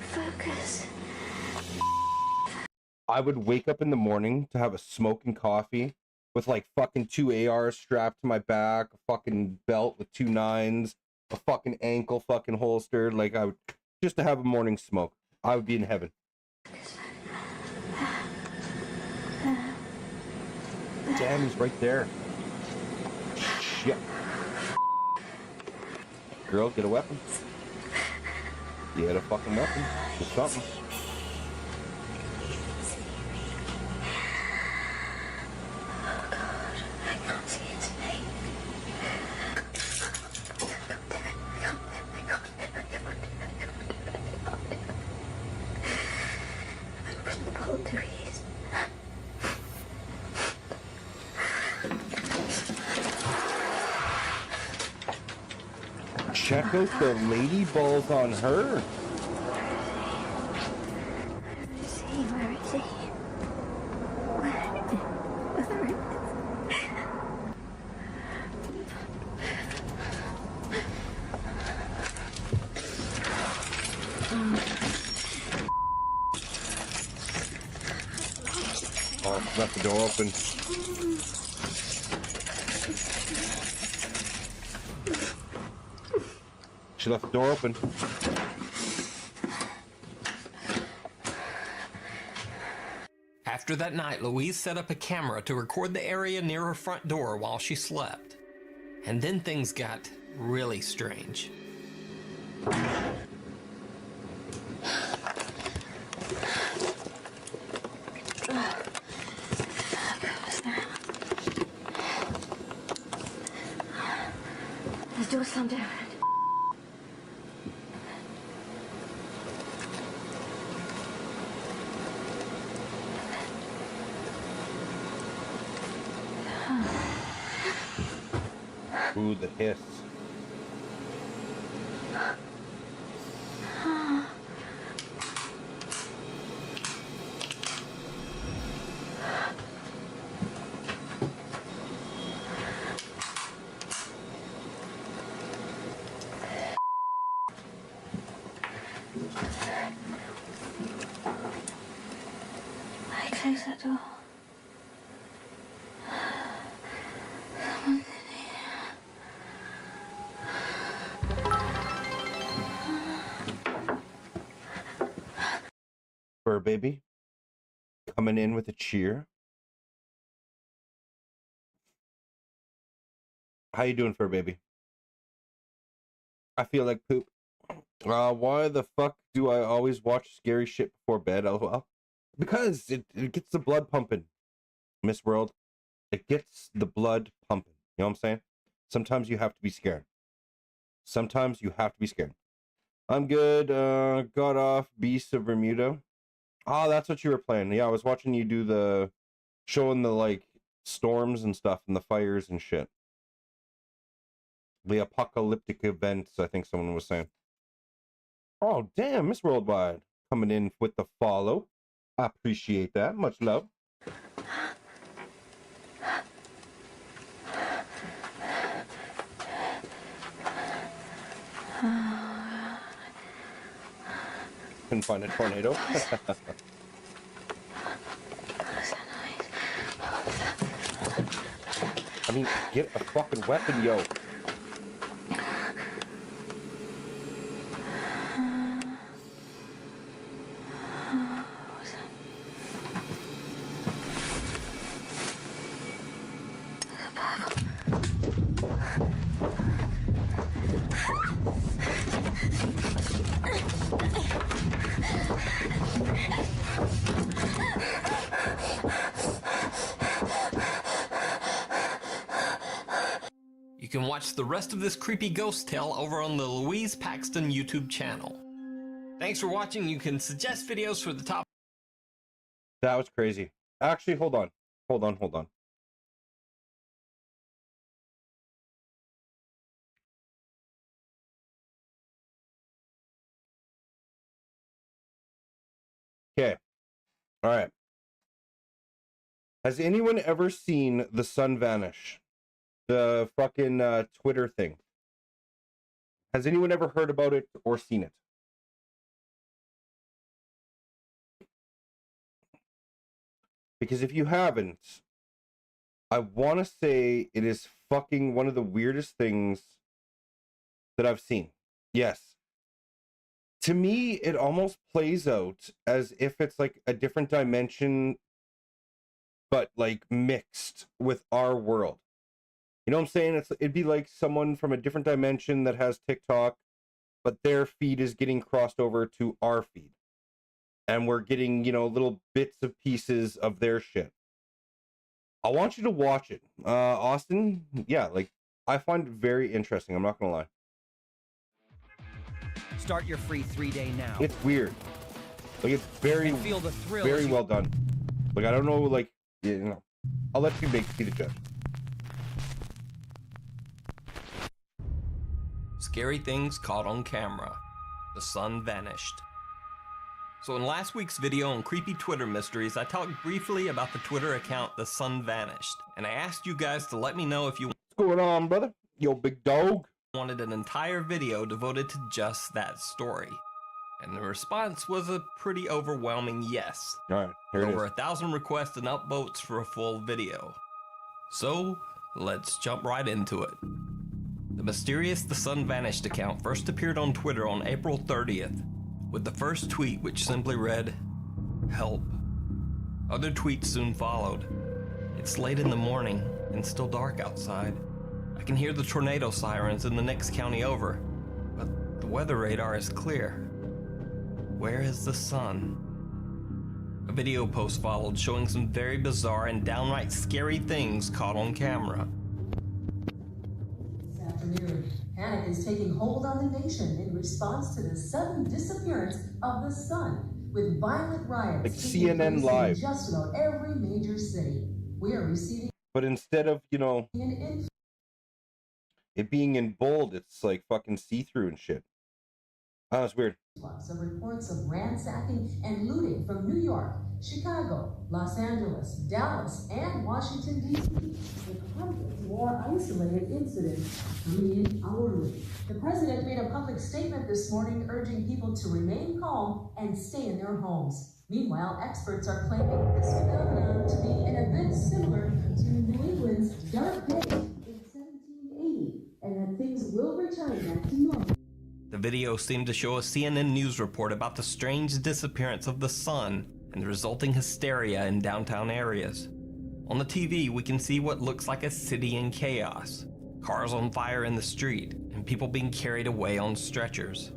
Focus. I would wake up in the morning to have a smoking coffee with like fucking 2 ARs strapped to my back, a fucking belt with 2 9s, a fucking ankle fucking holstered. Like, I would just to have a morning smoke. I would be in heaven. Damn, he's right there. Shit. Girl, get a weapon. Get a fucking weapon. Do something. Check out the lady balls on her. Where is he? Oh, left the door open. She left the door open. After that night, Louise set up a camera to record the area near her front door while she slept. And then things got really strange. The door slammed open. Ooh, the hiss. I closed that door. Someone's in Fur baby coming in with a cheer. How you doing, fur baby? I feel like poop. Why the fuck do I always watch scary shit before bed? LOL. Because it gets the blood pumping. Miss World, it gets the blood pumping. You know what I'm saying? Sometimes you have to be scared. Sometimes you have to be scared. I'm good. Got off Beast of Bermuda. Oh, that's what you were playing. Yeah, I was watching you do the showing the like storms and stuff and the fires and shit. The apocalyptic events, I think someone was saying. Oh, damn, Miss Worldwide coming in with the follow. I appreciate that. Much love. Couldn't find a tornado. I mean, get a fucking weapon, yo. You can watch the rest of this creepy ghost tale over on the Louise Paxton YouTube channel. Thanks for watching. You can suggest videos for the top. That was crazy. Actually, hold on. Hold on. Okay. All right. Has anyone ever seen the sun vanish? The fucking Twitter thing. Has anyone ever heard about it or seen it? Because if you haven't, I want to say it is fucking one of the weirdest things that I've seen. Yes. To me, it almost plays out as if it's like a different dimension, but like mixed with our world. You know what I'm saying? It'd be like someone from a different dimension that has TikTok, but their feed is getting crossed over to our feed. And we're getting, you know, little bits of pieces of their shit. I want you to watch it. Austin, yeah, like, I find it very interesting. I'm not going to lie. Start your free 3-day now. It's weird. Like, it's very, And feel the thrill very as you- well done. Like, I don't know, like, you know, I'll let you be the judge. Scary things caught on camera. The sun vanished. So in last week's video on creepy Twitter mysteries, I talked briefly about the Twitter account The Sun Vanished, and I asked you guys to let me know if you What's going on, brother? Yo, big dog. wanted an entire video devoted to just that story. And the response was a pretty overwhelming yes. Alright, here it is. Over 1,000 requests and upvotes for a full video. So, let's jump right into it. The mysterious The Sun Vanished account first appeared on Twitter on April 30th, with the first tweet which simply read, "Help." Other tweets soon followed. It's late in the morning and still dark outside. I can hear the tornado sirens in the next county over, but the weather radar is clear. Where is the sun? A video post followed showing some very bizarre and downright scary things caught on camera. This afternoon, panic is taking hold on the nation in response to the sudden disappearance of the sun, with violent riots Like taking CNN place Live. in just about every major city. We are receiving But instead of, you know, an it being in bold, it's like fucking see-through and shit. Oh, it's weird. influx of reports of ransacking and looting from New York, Chicago, Los Angeles, Dallas, and Washington, D.C. with hundreds more isolated incidents coming in hourly. The president made a public statement this morning urging people to remain calm and stay in their homes. Meanwhile, experts are claiming this phenomenon to be an event similar to New England's Dark Day in 1780, and that things will return back to normal. The video seemed to show a CNN news report about the strange disappearance of the sun and the resulting hysteria in downtown areas. On the TV, we can see what looks like a city in chaos, cars on fire in the street, and people being carried away on stretchers.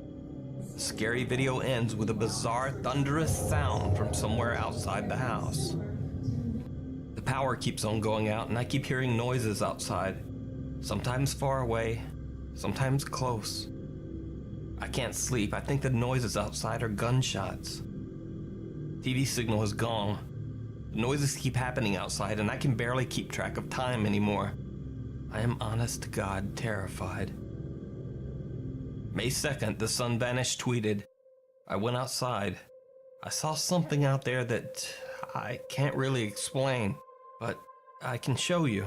The scary video ends with a bizarre, thunderous sound from somewhere outside the house. The power keeps on going out, and I keep hearing noises outside, sometimes far away, sometimes close. I can't sleep. I think the noises outside are gunshots. TV signal is gone. The noises keep happening outside, and I can barely keep track of time anymore. I am honest to God terrified. May 2nd, The Sun Vanished tweeted, "I went outside. I saw something out there that I can't really explain, but I can show you."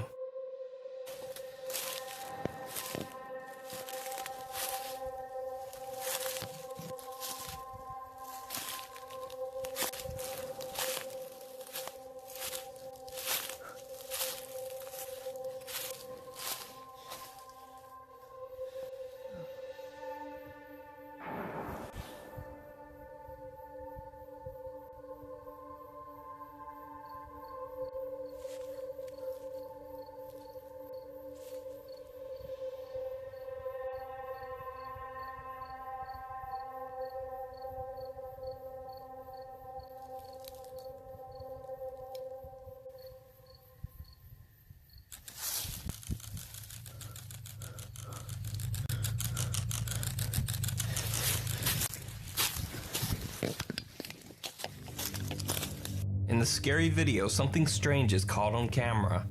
In the scary video, something strange is caught on camera.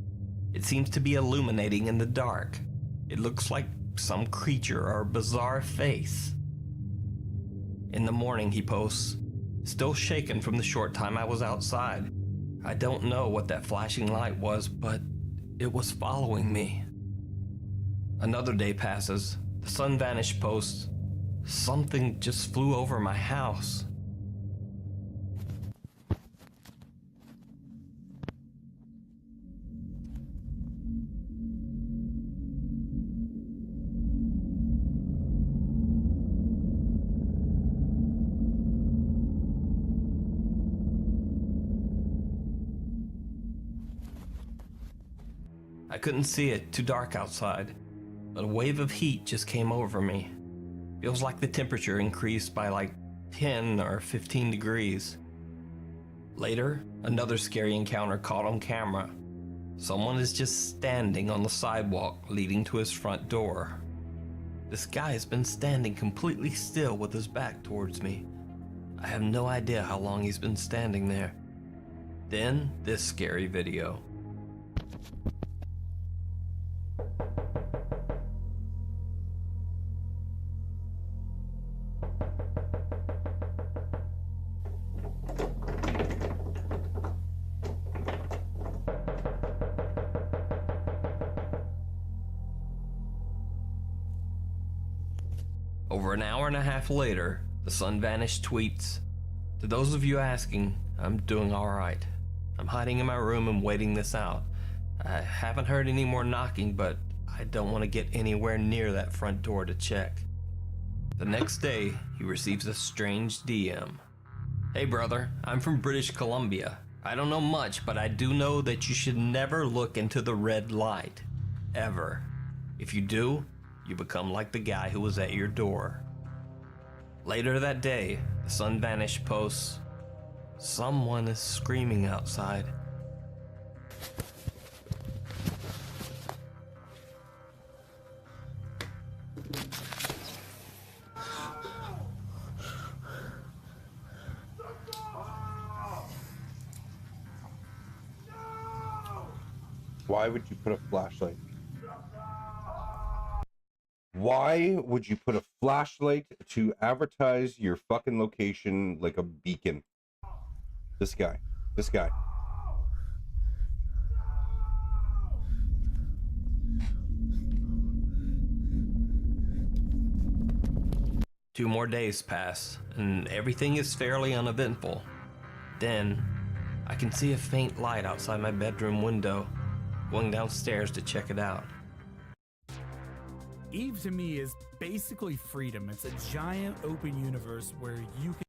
It seems to be illuminating in the dark. It looks like some creature or bizarre face. In the morning, he posts, still shaken from the short time I was outside. I don't know what that flashing light was, but it was following me. Another day passes. The sun vanished posts. Something just flew over my house. I couldn't see it, too dark outside, but a wave of heat just came over me. Feels like the temperature increased by like 10 or 15 degrees. Later, another scary encounter caught on camera. Someone is just standing on the sidewalk leading to his front door. This guy has been standing completely still with his back towards me. I have no idea how long he's been standing there. Then, this scary video. Over an hour and a half later, the sun vanished tweets, "To those of you asking, I'm doing alright. I'm hiding in my room and waiting this out. I haven't heard any more knocking, but I don't want to get anywhere near that front door to check." The next day, he receives a strange DM. "Hey brother, I'm from British Columbia. I don't know much, but I do know that you should never look into the red light. Ever. If you do, you become like the guy who was at your door." Later that day, the sun vanished posts, "Someone is screaming outside." Why would you put a flashlight? Why would you put a flashlight to advertise your fucking location like a beacon? This guy. 2 more days pass, and everything is fairly uneventful. Then, I can see a faint light outside my bedroom window, going downstairs to check it out. Eve to me is basically freedom. It's a giant open universe where you can.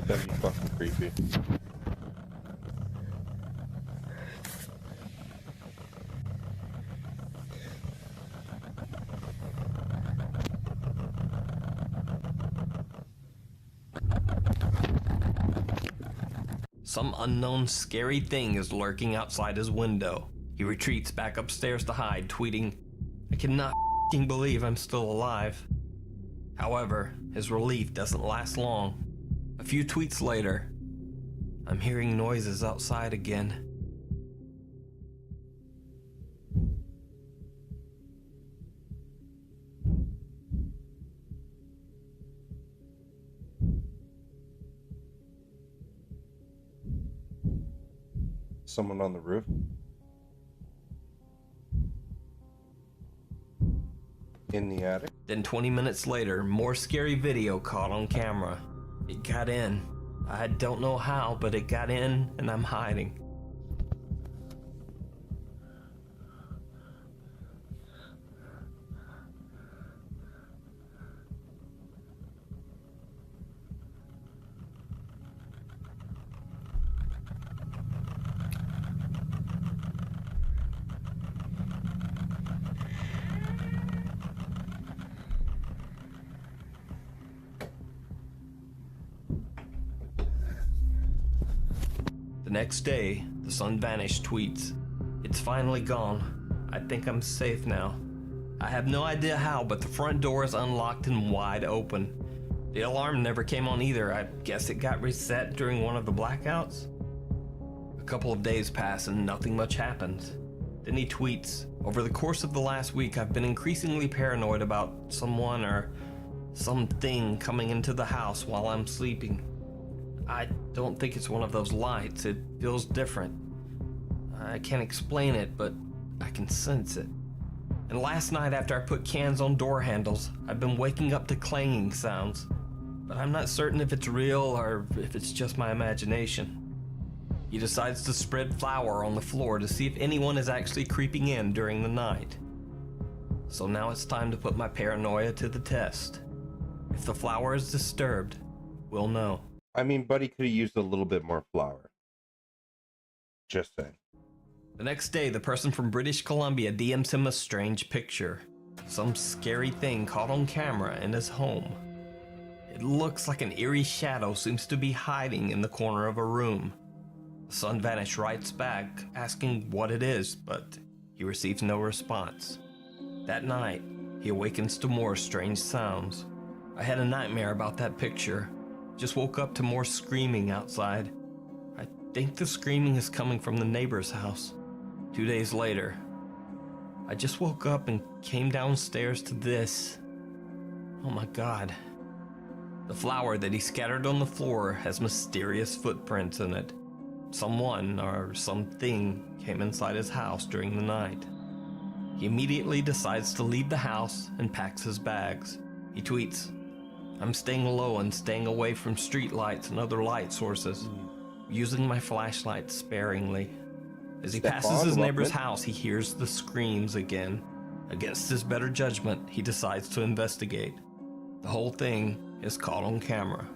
That'd be fucking creepy. Some unknown scary thing is lurking outside his window. He retreats back upstairs to hide, tweeting, "I cannot f***ing believe I'm still alive." However, his relief doesn't last long. A few tweets later, I'm hearing noises outside again. Someone on the roof. In the attic. Then 20 minutes later, more scary video caught on camera. It got in. I don't know how, but it got in and I'm hiding. The next day, the sun vanished tweets, "It's finally gone. I think I'm safe now." I have no idea how, but the front door is unlocked and wide open. The alarm never came on either. I guess it got reset during one of the blackouts. A couple of days pass and nothing much happens. Then he tweets, "Over the course of the last week, I've been increasingly paranoid about someone or something coming into the house while I'm sleeping. I don't think it's one of those lights. It feels different. I can't explain it, but I can sense it. And last night after I put cans on door handles, I've been waking up to clanging sounds. But I'm not certain if it's real or if it's just my imagination." He decides to spread flour on the floor to see if anyone is actually creeping in during the night. So now it's time to put my paranoia to the test. If the flour is disturbed, we'll know. I mean, Buddy could have used a little bit more flour. Just saying. The next day, the person from British Columbia DMs him a strange picture. Some scary thing caught on camera in his home. It looks like an eerie shadow seems to be hiding in the corner of a room. The Sunvanish writes back, asking what it is, but he receives no response. That night, he awakens to more strange sounds. I had a nightmare about that picture. Just woke up to more screaming outside. I think the screaming is coming from the neighbor's house. 2 days later, I just woke up and came downstairs to this. Oh my God. The flour that he scattered on the floor has mysterious footprints in it. Someone or something came inside his house during the night. He immediately decides to leave the house and packs his bags. He tweets, "I'm staying low and staying away from street lights and other light sources, using my flashlight sparingly." As he passes his neighbor's house, he hears the screams again. Against his better judgment, he decides to investigate. The whole thing is caught on camera.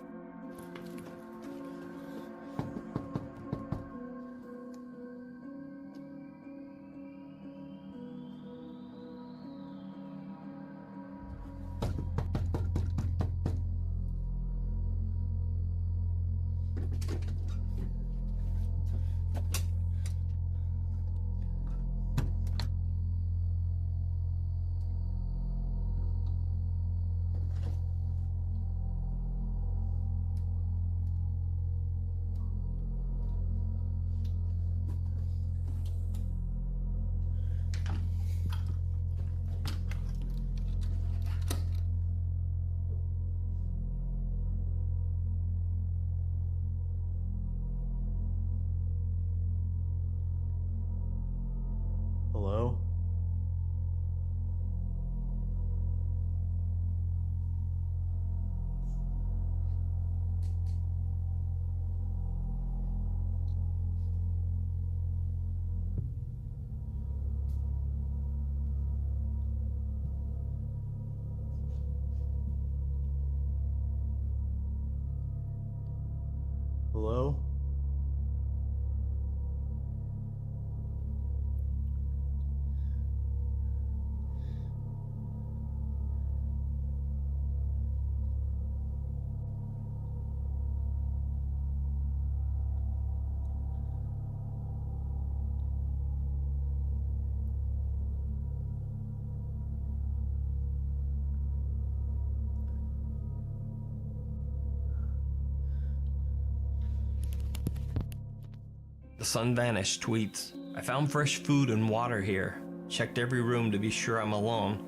Hello? Hello? The Sunvanish tweets, "I found fresh food and water here. Checked every room to be sure I'm alone.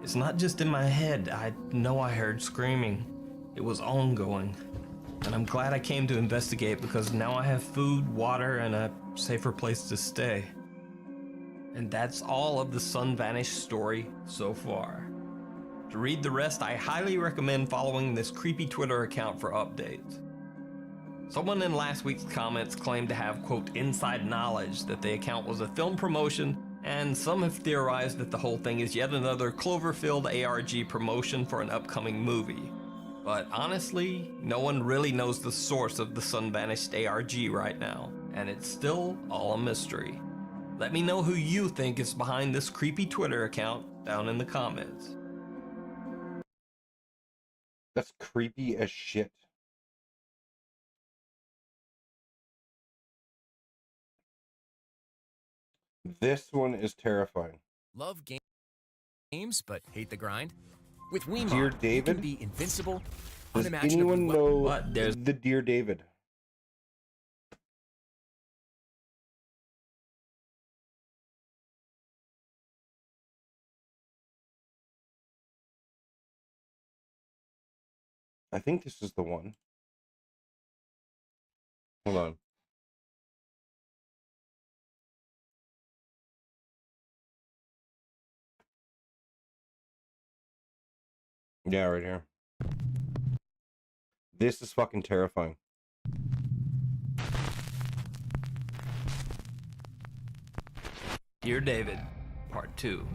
It's not just in my head. I know I heard screaming. It was ongoing. And I'm glad I came to investigate because now I have food, water, and a safer place to stay." And that's all of the Sunvanish story so far. To read the rest, I highly recommend following this creepy Twitter account for updates. Someone in last week's comments claimed to have, quote, inside knowledge that the account was a film promotion, and some have theorized that the whole thing is yet another Cloverfield ARG promotion for an upcoming movie. But honestly, no one really knows the source of the Sunvanished ARG right now, and it's still all a mystery. Let me know who you think is behind this creepy Twitter account down in the comments. That's creepy as shit. This one is terrifying. Love games, but hate the grind? With Wii Dear Mod, you David? can be invincible Does anyone know the Dear David? I think this is the one. Hold on. Yeah, right here. This is fucking terrifying. Dear David, Part 2.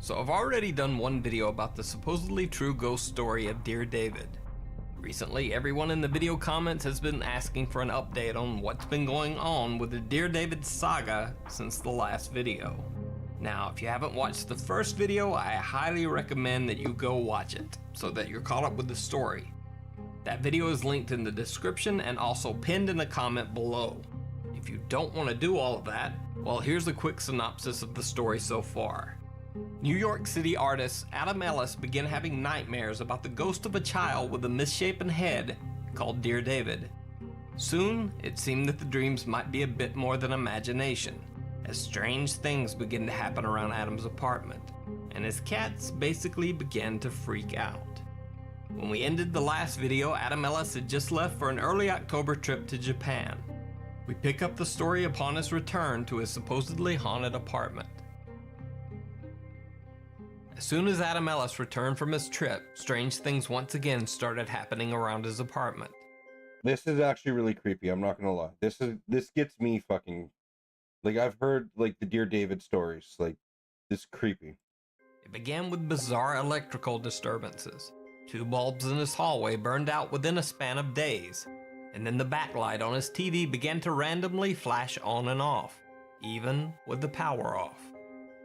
So I've already done one video about the supposedly true ghost story of Dear David. Recently, everyone in the video comments has been asking for an update on what's been going on with the Dear David saga since the last video. Now, if you haven't watched the first video, I highly recommend that you go watch it, so that you're caught up with the story. That video is linked in the description and also pinned in the comment below. If you don't want to do all of that, well, here's a quick synopsis of the story so far. New York City artist Adam Ellis began having nightmares about the ghost of a child with a misshapen head called Dear David. Soon, it seemed that the dreams might be a bit more than imagination, as strange things began to happen around Adam's apartment, and his cats basically began to freak out. When we ended the last video, Adam Ellis had just left for an early October trip to Japan. We pick up the story upon his return to his supposedly haunted apartment. As soon as Adam Ellis returned from his trip, strange things once again started happening around his apartment. This is actually really creepy, I'm not gonna lie. This gets me fucking... Like, I've heard, like, the Dear David stories. Like, it's creepy. It began with bizarre electrical disturbances. 2 bulbs in his hallway burned out within a span of days, and then the backlight on his TV began to randomly flash on and off, even with the power off.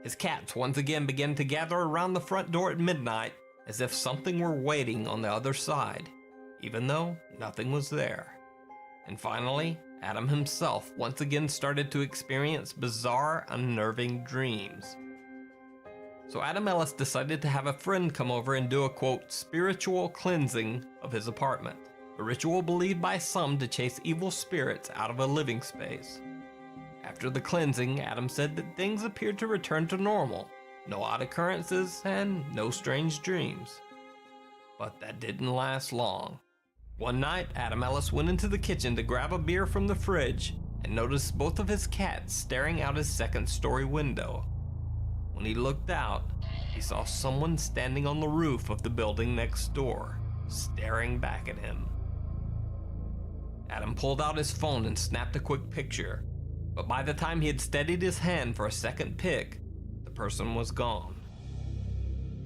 His cats once again began to gather around the front door at midnight as if something were waiting on the other side, even though nothing was there. And finally, Adam himself once again started to experience bizarre, unnerving dreams. So Adam Ellis decided to have a friend come over and do a quote, spiritual cleansing of his apartment, a ritual believed by some to chase evil spirits out of a living space. After the cleansing, Adam said that things appeared to return to normal, no odd occurrences, and no strange dreams. But that didn't last long. One night, Adam Ellis went into the kitchen to grab a beer from the fridge and noticed both of his cats staring out his second-story window. When he looked out, he saw someone standing on the roof of the building next door, staring back at him. Adam pulled out his phone and snapped a quick picture, but by the time he had steadied his hand for a second pic, the person was gone.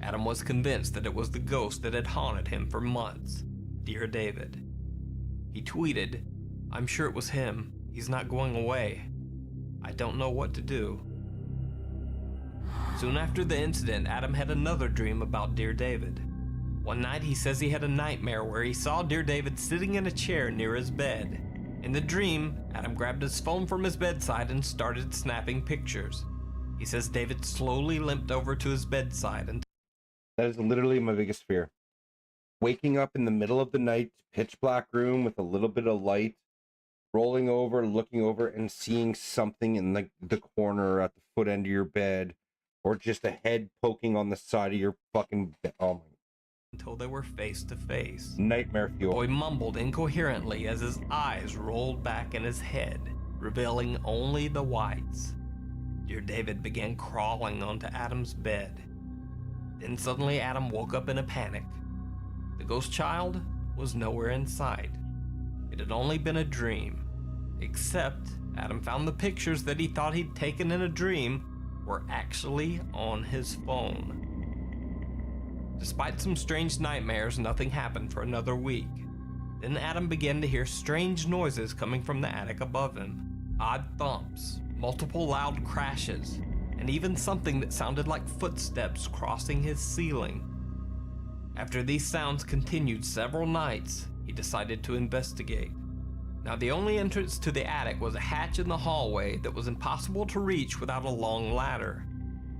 Adam was convinced that it was the ghost that had haunted him for months, Dear David. He tweeted, "I'm sure it was him. He's not going away. I don't know what to do." Soon after the incident, Adam had another dream about Dear David. One night he says he had a nightmare where he saw Dear David sitting in a chair near his bed. In the dream, Adam grabbed his phone from his bedside and started snapping pictures. He says David slowly limped over to his bedside and... That is literally my biggest fear. Waking up in the middle of the night, pitch black room with a little bit of light, rolling over, looking over, and seeing something in the corner at the foot end of your bed, or just a head poking on the side of your fucking bed. Oh my. Until they were face to face. Nightmare fuel. The boy mumbled incoherently as his eyes rolled back in his head, revealing only the whites. Dear David began crawling onto Adam's bed. Then suddenly Adam woke up in a panic. The ghost child was nowhere in sight. It had only been a dream, except Adam found the pictures that he thought he'd taken in a dream were actually on his phone. Despite some strange nightmares, nothing happened for another week. Then Adam began to hear strange noises coming from the attic above him. Odd thumps, multiple loud crashes, and even something that sounded like footsteps crossing his ceiling. After these sounds continued several nights, he decided to investigate. Now, the only entrance to the attic was a hatch in the hallway that was impossible to reach without a long ladder.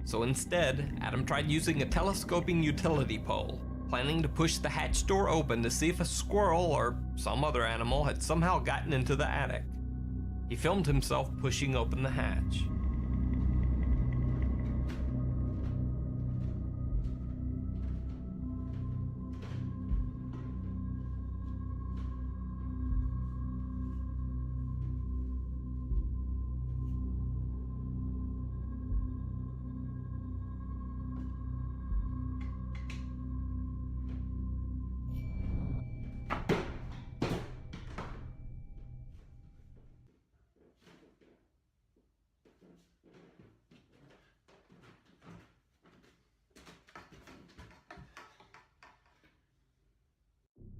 So instead, Adam tried using a telescoping utility pole, planning to push the hatch door open to see if a squirrel or some other animal had somehow gotten into the attic. He filmed himself pushing open the hatch.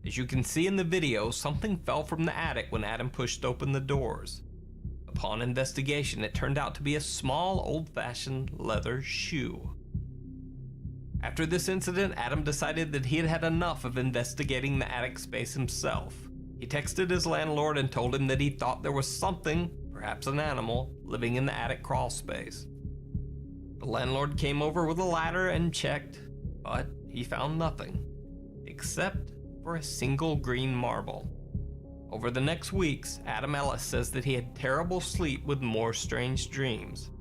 As you can see in the video, something fell from the attic when Adam pushed open the doors. Upon investigation, it turned out to be a small, old-fashioned leather shoe. After this incident, Adam decided that he had had enough of investigating the attic space himself. He texted his landlord and told him that he thought there was something, perhaps an animal, living in the attic crawl space. The landlord came over with a ladder and checked, but he found nothing, except for a single green marble. Over the next weeks, Adam Ellis says that he had terrible sleep with more strange dreams.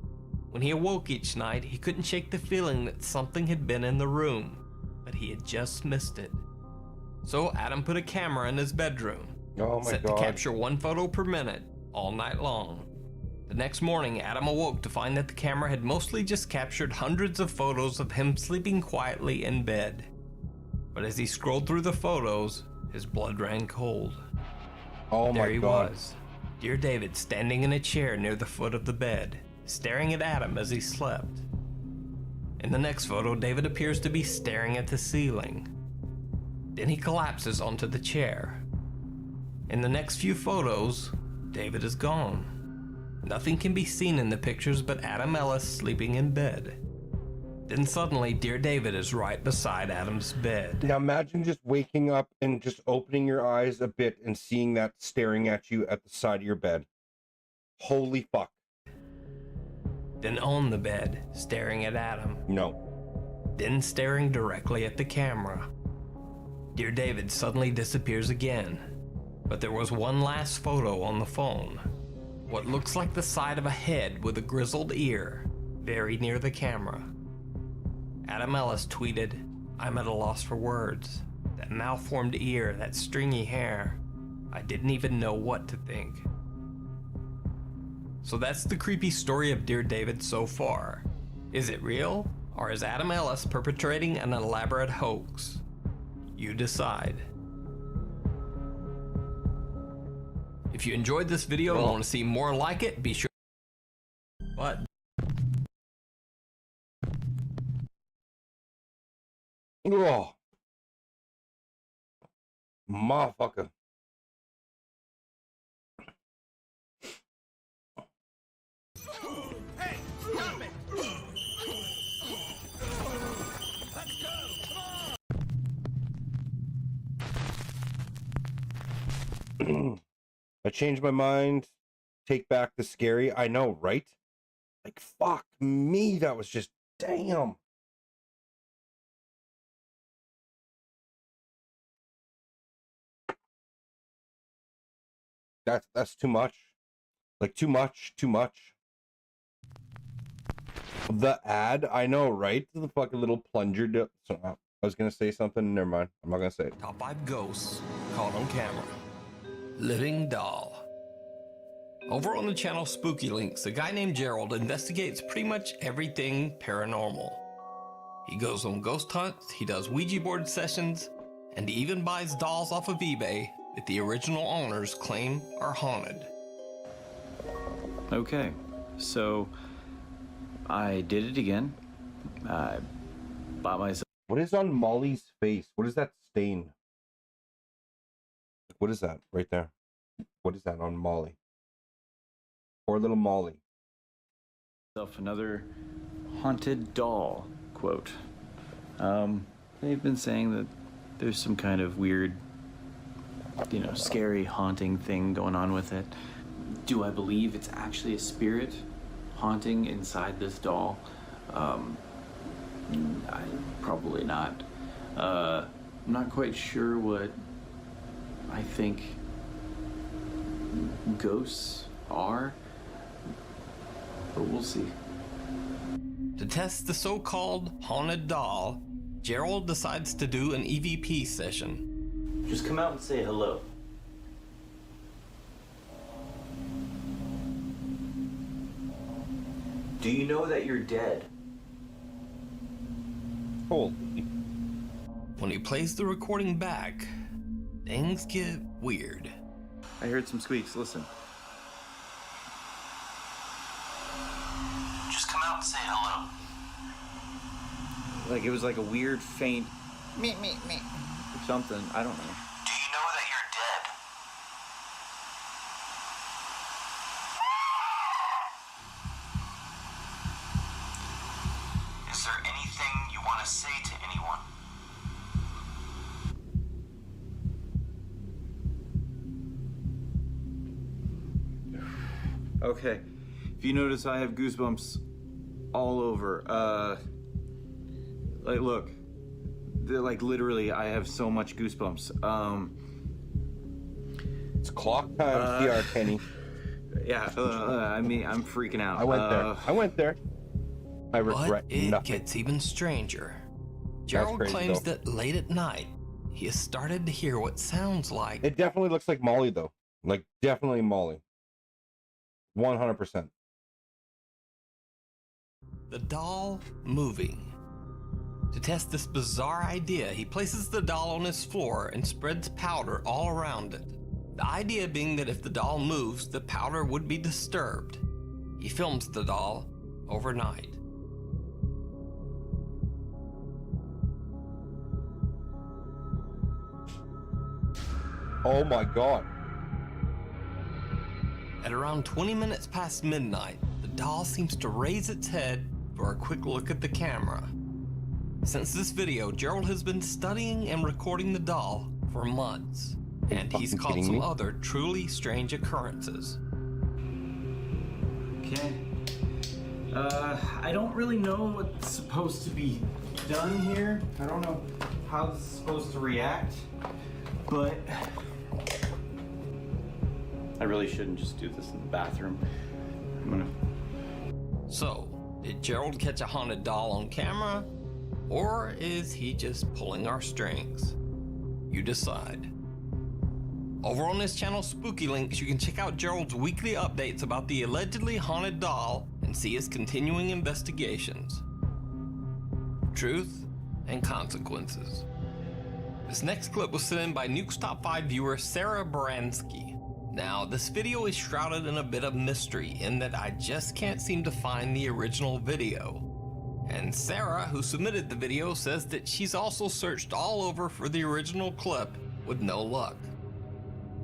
When he awoke each night, he couldn't shake the feeling that something had been in the room, but he had just missed it. So Adam put a camera in his bedroom, set to capture 1 photo per minute, all night long. The next morning, Adam awoke to find that the camera had mostly just captured hundreds of photos of him sleeping quietly in bed. But as he scrolled through the photos, his blood ran cold. Oh my God. There he was, Dear David standing in a chair near the foot of the bed, staring at Adam as he slept. In the next photo, David appears to be staring at the ceiling. Then he collapses onto the chair. In the next few photos, David is gone. Nothing can be seen in the pictures but Adam Ellis sleeping in bed. Then suddenly, Dear David is right beside Adam's bed. Now imagine just waking up and just opening your eyes a bit and seeing that staring at you at the side of your bed. Holy fuck. Then on the bed, staring at Adam. No. Then staring directly at the camera. Dear David suddenly disappears again. But there was one last photo on the phone. What looks like the side of a head with a grizzled ear, very near the camera. Adam Ellis tweeted, I'm at a loss for words. That malformed ear, that stringy hair. I didn't even know what to think. So that's the creepy story of Dear David so far. Is it real? Or is Adam Ellis perpetrating an elaborate hoax? You decide. If you enjoyed this video and want to see more like it, be sure. But Oh, motherfucker. Hey, stop it! I changed my mind. Take back the scary. I know, right? Like, fuck me. That was just damn. That's too much. Like, too much. The ad, I know, right? The fucking little plunger. So, I was gonna say something. Never mind. I'm not gonna say it. Top 5 ghosts caught on camera. Living doll. Over on the channel Spooky Links, a guy named Gerald investigates pretty much everything paranormal. He goes on ghost hunts, he does Ouija board sessions, and he even buys dolls off of eBay that the original owners claim are haunted. Okay, so I did it again. I bought myself. What is on Molly's face? What is that stain? What is that right there? What is that on Molly? Poor little Molly. Another haunted doll quote. They've been saying that there's some kind of weird, scary haunting thing going on with it. Do I believe it's actually a spirit haunting inside this doll? Probably not. I'm not quite sure what I think ghosts are, but we'll see. To test the so-called haunted doll, Gerald decides to do an EVP session. Just come out and say hello. Do you know that you're dead? Holy. When he plays the recording back, things get weird. I heard some squeaks, listen. Just come out and say hello. Like it was like a weird, faint me, or something. I don't know. Do you know that you're dead? Is there anything you want to say to anyone? Okay. If you notice, I have goosebumps all over. Like, look. They're like literally, I have so much goosebumps. It's clock time, CR Kenny. Yeah, I mean, I'm freaking out. I went there. I regret But it nothing. gets even stranger. Gerald crazy, claims though. that late at night, he has started to hear what sounds like It definitely looks like Molly, though. Like, definitely Molly. 100%. the doll moving. To test this bizarre idea, he places the doll on his floor and spreads powder all around it. The idea being that if the doll moves, the powder would be disturbed. He films the doll overnight. Oh my god. At around 20 minutes past midnight, the doll seems to raise its head for a quick look at the camera. Since this video, Gerald has been studying and recording the doll for months, and he's caught some other truly strange occurrences. Okay. I don't really know what's supposed to be done here. I don't know how this is supposed to react, but I really shouldn't just do this in the bathroom. I'm gonna... So, did Gerald catch a haunted doll on camera? Or is he just pulling our strings? You decide. Over on his channel Spooky Links, you can check out Gerald's weekly updates about the allegedly haunted doll and see his continuing investigations. Truth and consequences. This next clip was sent in by Nuke's Top 5 viewer Sarah Baranski. Now, this video is shrouded in a bit of mystery in that I just can't seem to find the original video. And Sarah, who submitted the video, says that she's also searched all over for the original clip with no luck.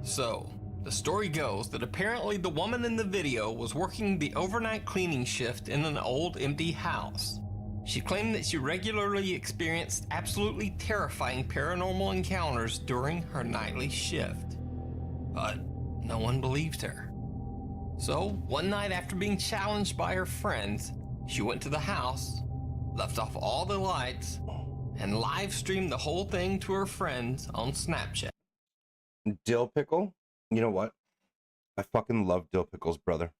So, the story goes that apparently the woman in the video was working the overnight cleaning shift in an old empty house. She claimed that she regularly experienced absolutely terrifying paranormal encounters during her nightly shift. But no one believed her. So, one night after being challenged by her friends, she went to the house, left off all the lights, and live streamed the whole thing to her friends on Snapchat. Dill pickle? You know what? I fucking love dill pickles, brother.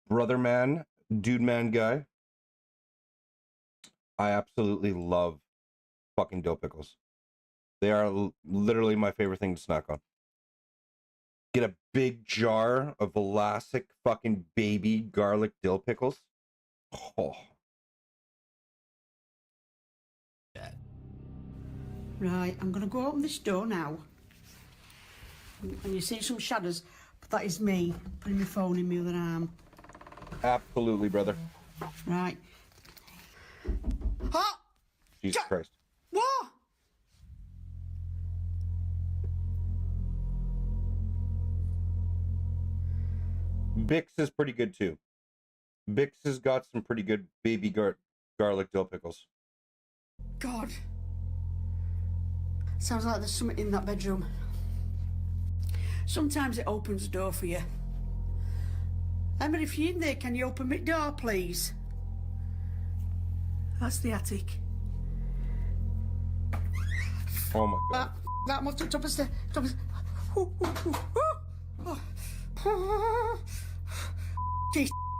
Brother man, dude man guy. I absolutely love fucking dill pickles. They are literally my favorite thing to snack on. Get a big jar of Vlasic fucking baby garlic dill pickles. Oh. Right, I'm going to go open this door now. And you see some shadows, but that is me putting my phone in my other arm. Absolutely, brother. Right. Ah! Jesus Christ. What? Bix is pretty good too. Bix has got some pretty good baby garlic dill pickles. God. Sounds like there's something in that bedroom. Sometimes it opens the door for you. Emma, if you're in there, can you open my door, please? That's the attic. Oh my god. That must have top of the top of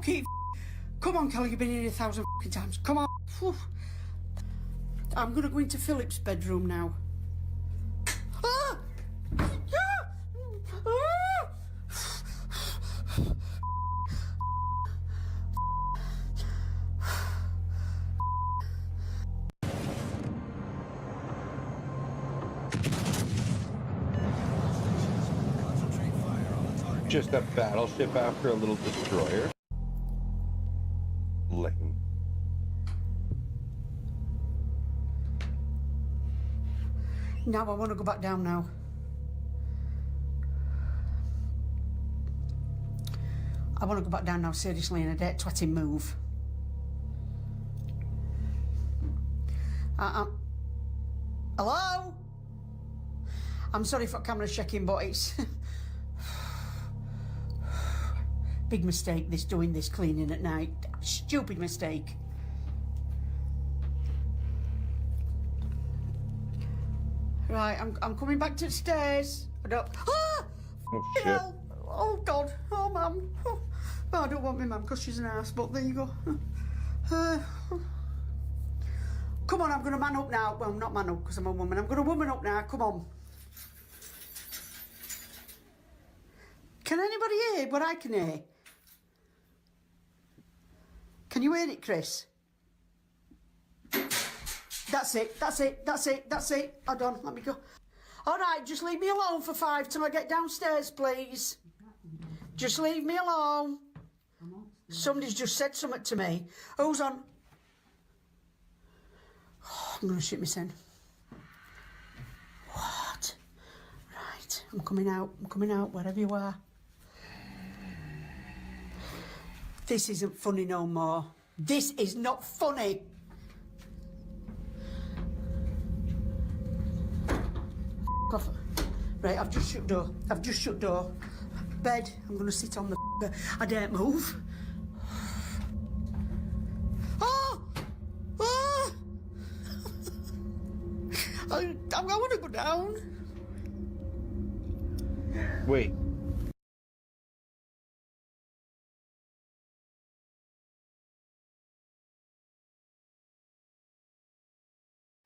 keep. Come on, Kelly, you've been in here 1,000 times. Come on. I'm gonna go into Philip's bedroom now. Just a battleship after a little destroyer. Lame. Now I want to go back down now. I want to go back down now, seriously, and I dare twatting move. Hello? I'm sorry for camera checking, but it's... Big mistake, this doing this cleaning at night. Stupid mistake. Right, I'm coming back to the stairs. I don't... Ah! Oh, shit. Hell. Oh, God. Oh, Mum. Oh. Well, I don't want my mum because she's an ass, but there you go. Come on, I'm going to man up now. Well, not man up because I'm a woman. I'm going to woman up now. Come on. Can anybody hear what I can hear? Can you hear it, Chris? That's it, that's it, that's it, that's it. Hold on, let me go. All right, just leave me alone for 5 till I get downstairs, please. Just leave me alone. Somebody's just said something to me. Who's on? Oh, I'm going to shit myself. What? Right, I'm coming out, wherever you are. This isn't funny no more. This is not funny. Off. Right, I've just shut door. I've just shut door. Bed, I'm going to sit on the... I daren't move. Oh! Oh! I want to go down. Wait.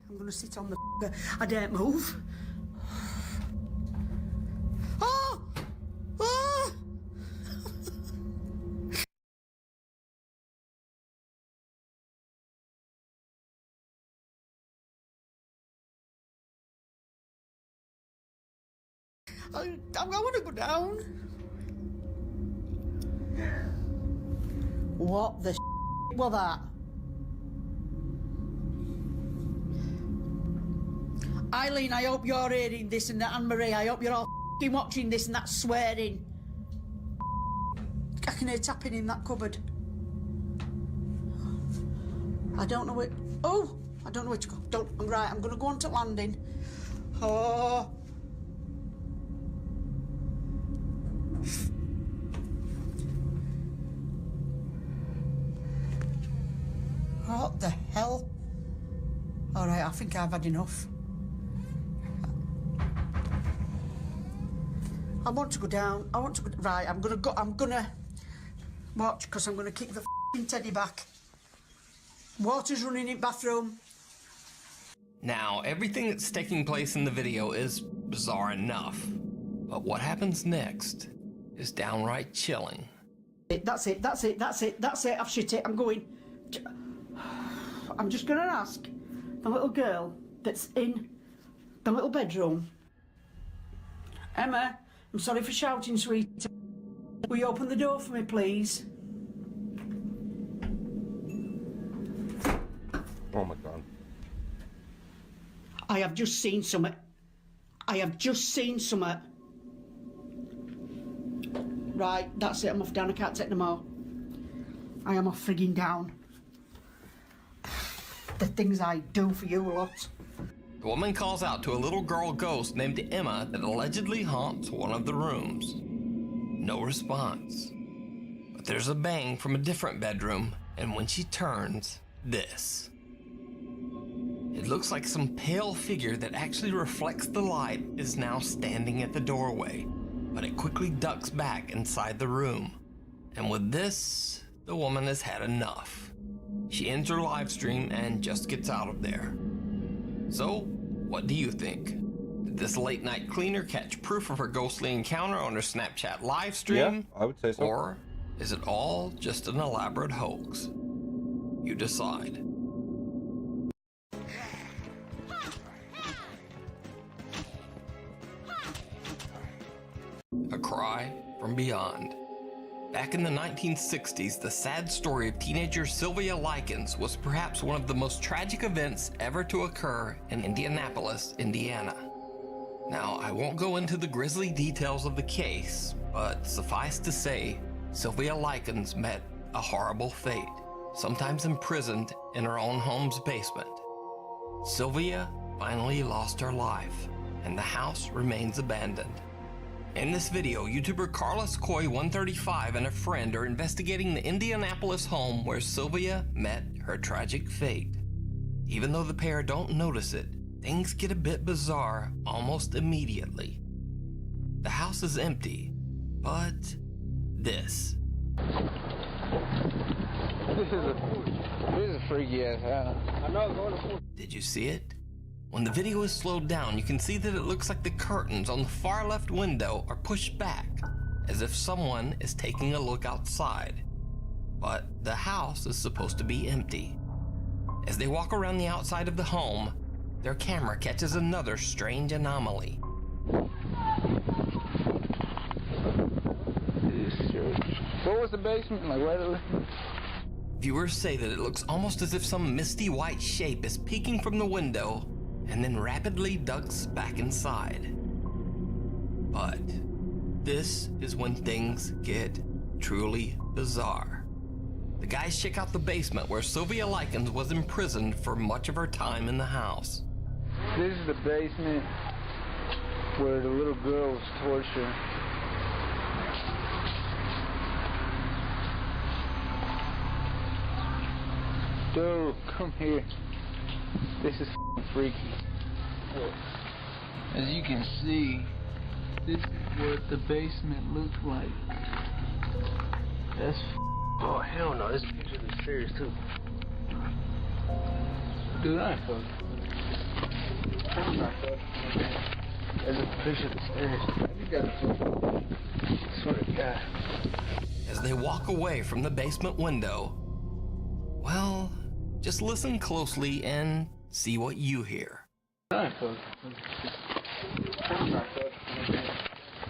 I'm going to sit on the... I daren't move. Oh! Oh! I want to go down. What the was that? Eileen, I hope you're hearing this and that. Anne-Marie, I hope you're all watching this and that swearing. I can hear tapping in that cupboard. I don't know where... Oh! I don't know where to go. Right, I'm going to go on to landing. Oh... What the hell? All right, I think I've had enough. I want to go down. I want to go... Right, I'm going to go... I'm going to... Watch, because I'm going to kick the f***ing teddy back. Water's running in bathroom. Now, everything that's taking place in the video is bizarre enough. But what happens next is downright chilling. That's it, that's it, that's it, that's it. I've shit it. I'm going... I'm just going to ask the little girl that's in the little bedroom. Emma, I'm sorry for shouting, sweet. Will you open the door for me, please? Oh my god. I have just seen something. I have just seen something. Right, that's it. I'm off down. I can't take no more. I am off frigging down. The things I do for you lot. The woman calls out to a little girl ghost named Emma that allegedly haunts one of the rooms. No response. But there's a bang from a different bedroom, and when she turns, this. It looks like some pale figure that actually reflects the light is now standing at the doorway, but it quickly ducks back inside the room. And with this, the woman has had enough. She ends her live stream and just gets out of there. So, what do you think? Did this late night cleaner catch proof of her ghostly encounter on her Snapchat live stream? Yeah, I would say so. Or is it all just an elaborate hoax? You decide. A cry from beyond. Back in the 1960s, the sad story of teenager Sylvia Likens was perhaps one of the most tragic events ever to occur in Indianapolis, Indiana. Now, I won't go into the grisly details of the case, but suffice to say, Sylvia Likens met a horrible fate, sometimes imprisoned in her own home's basement. Sylvia finally lost her life, and the house remains abandoned. In this video, YouTuber Carlos Coy 135 and a friend are investigating the Indianapolis home where Sylvia met her tragic fate. Even though the pair don't notice it, things get a bit bizarre almost immediately. The house is empty, but this. This is a freaky ass house. I know. Did you see it? When the video is slowed down, you can see that it looks like the curtains on the far left window are pushed back, as if someone is taking a look outside. But the house is supposed to be empty. As they walk around the outside of the home, their camera catches another strange anomaly. What was the basement like? Where? Viewers say that it looks almost as if some misty white shape is peeking from the window and then rapidly ducks back inside. But this is when things get truly bizarre. The guys check out the basement where Sylvia Likens was imprisoned for much of her time in the house. This is the basement where the little girl was tortured. Dude, come here. This is freaky. As you can see, this is what the basement looks like. That's oh hell no, this picture is serious too. Dude, I ain't fucking. I'm not fucking. There's a picture of the stairs. You gotta I swear to God. As they walk away from the basement window, well, just listen closely and see what you hear. I ain't fucking. I'm not fucking.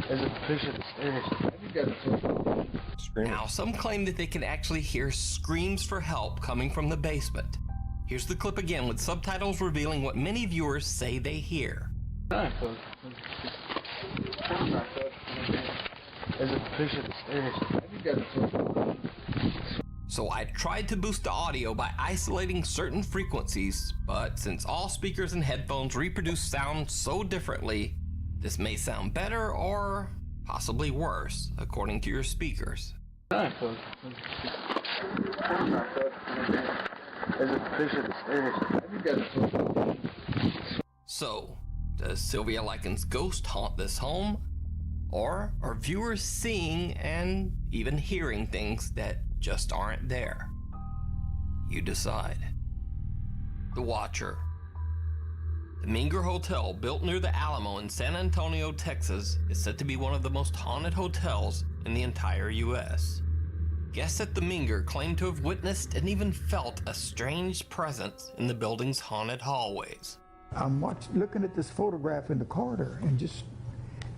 There's a picture of the stairs. You gotta Now, some claim that they can actually hear screams for help coming from the basement. Here's the clip again with subtitles revealing what many viewers say they hear. I ain't fucking. I'm not fucking. There's a picture of the stairs. You gotta So I tried to boost the audio by isolating certain frequencies, but since all speakers and headphones reproduce sound so differently, this may sound better or possibly worse, according to your speakers. I ain't fucking. I'm not fucking. There's a picture of the stairs. You gotta So, does Sylvia Likens' ghost haunt this home? Or are viewers seeing and even hearing things that just aren't there? You decide. The Watcher. The Minger Hotel, built near the Alamo in San Antonio, Texas, is said to be one of the most haunted hotels in the entire U.S. Guests at the Minger claim to have witnessed and even felt a strange presence in the building's haunted hallways. I'm looking at this photograph in the corridor,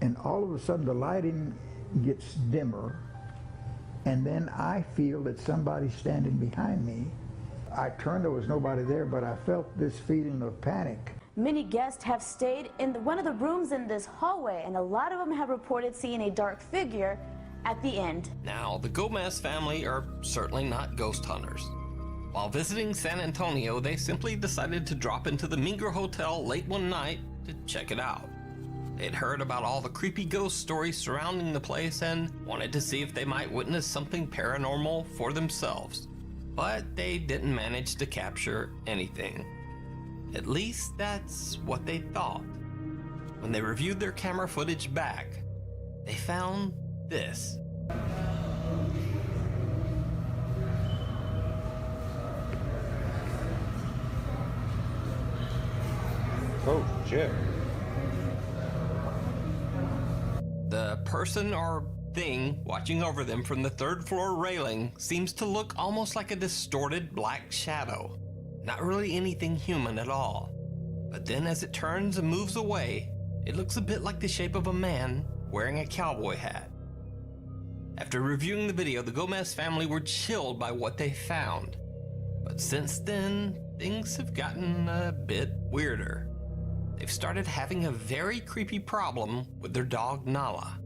and all of a sudden the lighting gets dimmer, and then I feel that somebody's standing behind me. I turned, there was nobody there, but I felt this feeling of panic. Many guests have stayed in one of the rooms in this hallway, and a lot of them have reported seeing a dark figure at the end. Now, the Gomez family are certainly not ghost hunters. While visiting San Antonio, they simply decided to drop into the Minger Hotel late one night to check it out. They'd heard about all the creepy ghost stories surrounding the place and wanted to see if they might witness something paranormal for themselves. But they didn't manage to capture anything. At least that's what they thought. When they reviewed their camera footage back, they found this. Oh, shit. The person or thing watching over them from the third floor railing seems to look almost like a distorted black shadow. Not really anything human at all. But then as it turns and moves away, it looks a bit like the shape of a man wearing a cowboy hat. After reviewing the video, the Gomez family were chilled by what they found. But since then, things have gotten a bit weirder. They've started having a very creepy problem with their dog Nala.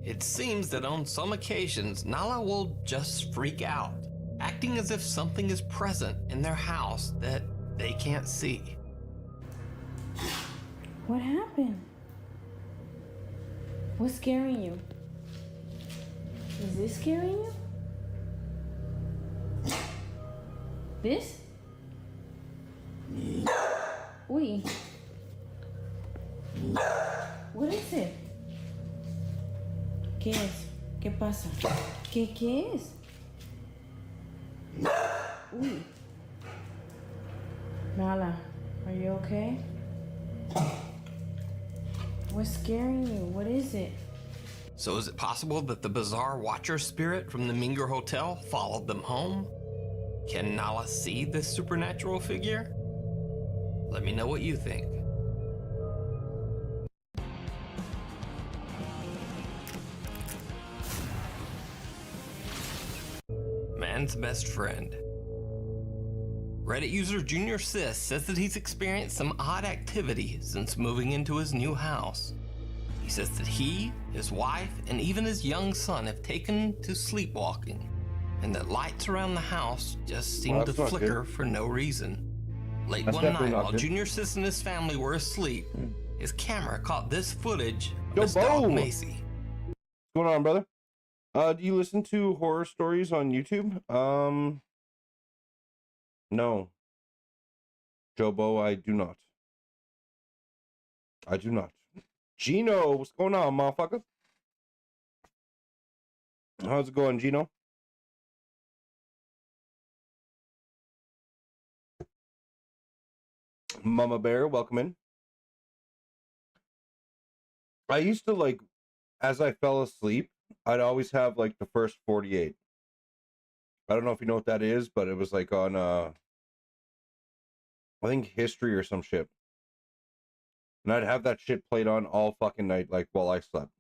It seems that on some occasions, Nala will just freak out, acting as if something is present in their house that they can't see. What happened? What's scaring you? Is this scaring you? This? Uy. What is it? ¿Qué es? ¿Qué pasa? ¿Qué es? Uy. Nala, are you okay? What's scaring you? What is it? So is it possible that the bizarre watcher spirit from the Minger Hotel followed them home? Can Nala see this supernatural figure? Let me know what you think. Man's best friend. Reddit user Junior Sis says that he's experienced some odd activity since moving into his new house. He says that he, his wife, and even his young son have taken to sleepwalking, and that lights around the house just seem to flicker for no reason. Late one night, while Junior Sis and his family were asleep, his camera caught this footage of his dog Macy. What's going on, brother? Do you listen to horror stories on YouTube? No. Jobo, I do not. I do not. Gino, what's going on, motherfucker? How's it going, Gino? Mama Bear, welcome in. I used to, like, as I fell asleep, I'd always have, like, the first 48. I don't know if you know what that is, but it was, like, on, I think History or some shit. And I'd have that shit played on all fucking night, like, while I slept.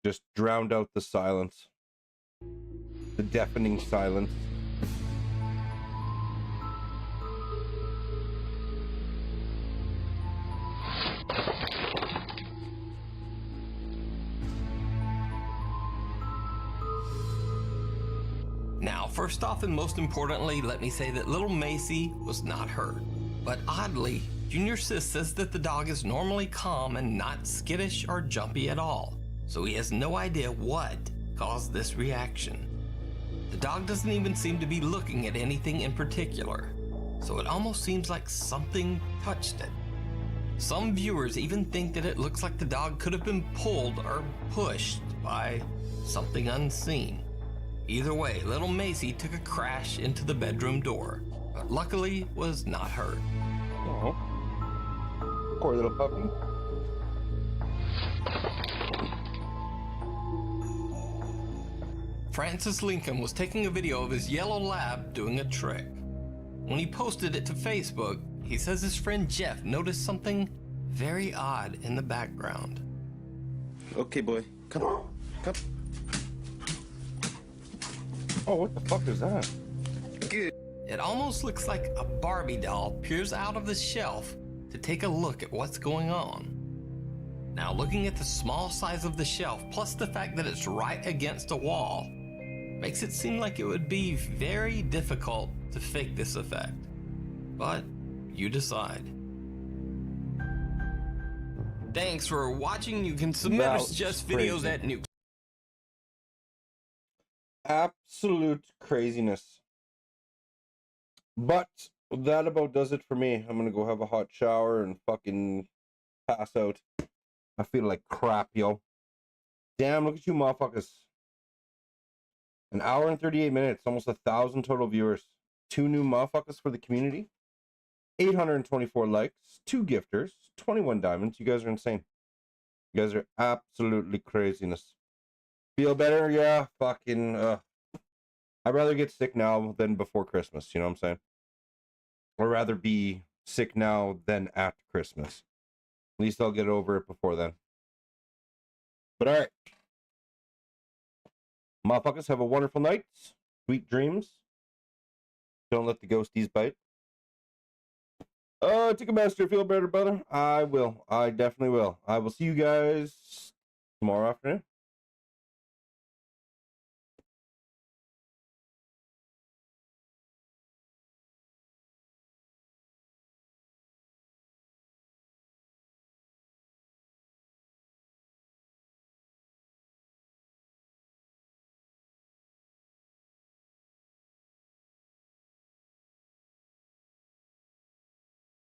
Just drowned out the silence. The deafening silence. Now, first off and most importantly, let me say that little Macy was not hurt. But oddly, Junior Sis says that the dog is normally calm and not skittish or jumpy at all. So he has no idea what caused this reaction. The dog doesn't even seem to be looking at anything in particular. So it almost seems like something touched it. Some viewers even think that it looks like the dog could have been pulled or pushed by something unseen. Either way, little Macy took a crash into the bedroom door, but luckily was not hurt. Oh, poor little puppy. Francis Lincoln was taking a video of his yellow lab doing a trick. When he posted it to Facebook, he says his friend Jeff noticed something very odd in the background. Okay, boy, come. Oh, what the fuck is that? It almost looks like a Barbie doll peers out of the shelf to take a look at what's going on. Now, looking at the small size of the shelf, plus the fact that it's right against a wall, makes it seem like it would be very difficult to fake this effect. But you decide. Thanks for watching. You can submit or suggest videos at new. Absolute craziness. But that about does it for me. I'm gonna go have a hot shower and fucking pass out. I feel like crap, yo. Damn, look at you motherfuckers. An hour and 38 minutes, almost 1,000 total viewers. 2 new motherfuckers for the community. 824 likes, 2 gifters, 21 diamonds. You guys are insane. You guys are absolutely craziness. Feel better? Yeah, fucking, I'd rather get sick now than before Christmas, you know what I'm saying? Or rather be sick now than at Christmas. At least I'll get over it before then. But alright. Motherfuckers, have a wonderful night. Sweet dreams. Don't let the ghosties bite. Ticketmaster, feel better, brother? I will. I definitely will. I will see you guys tomorrow afternoon.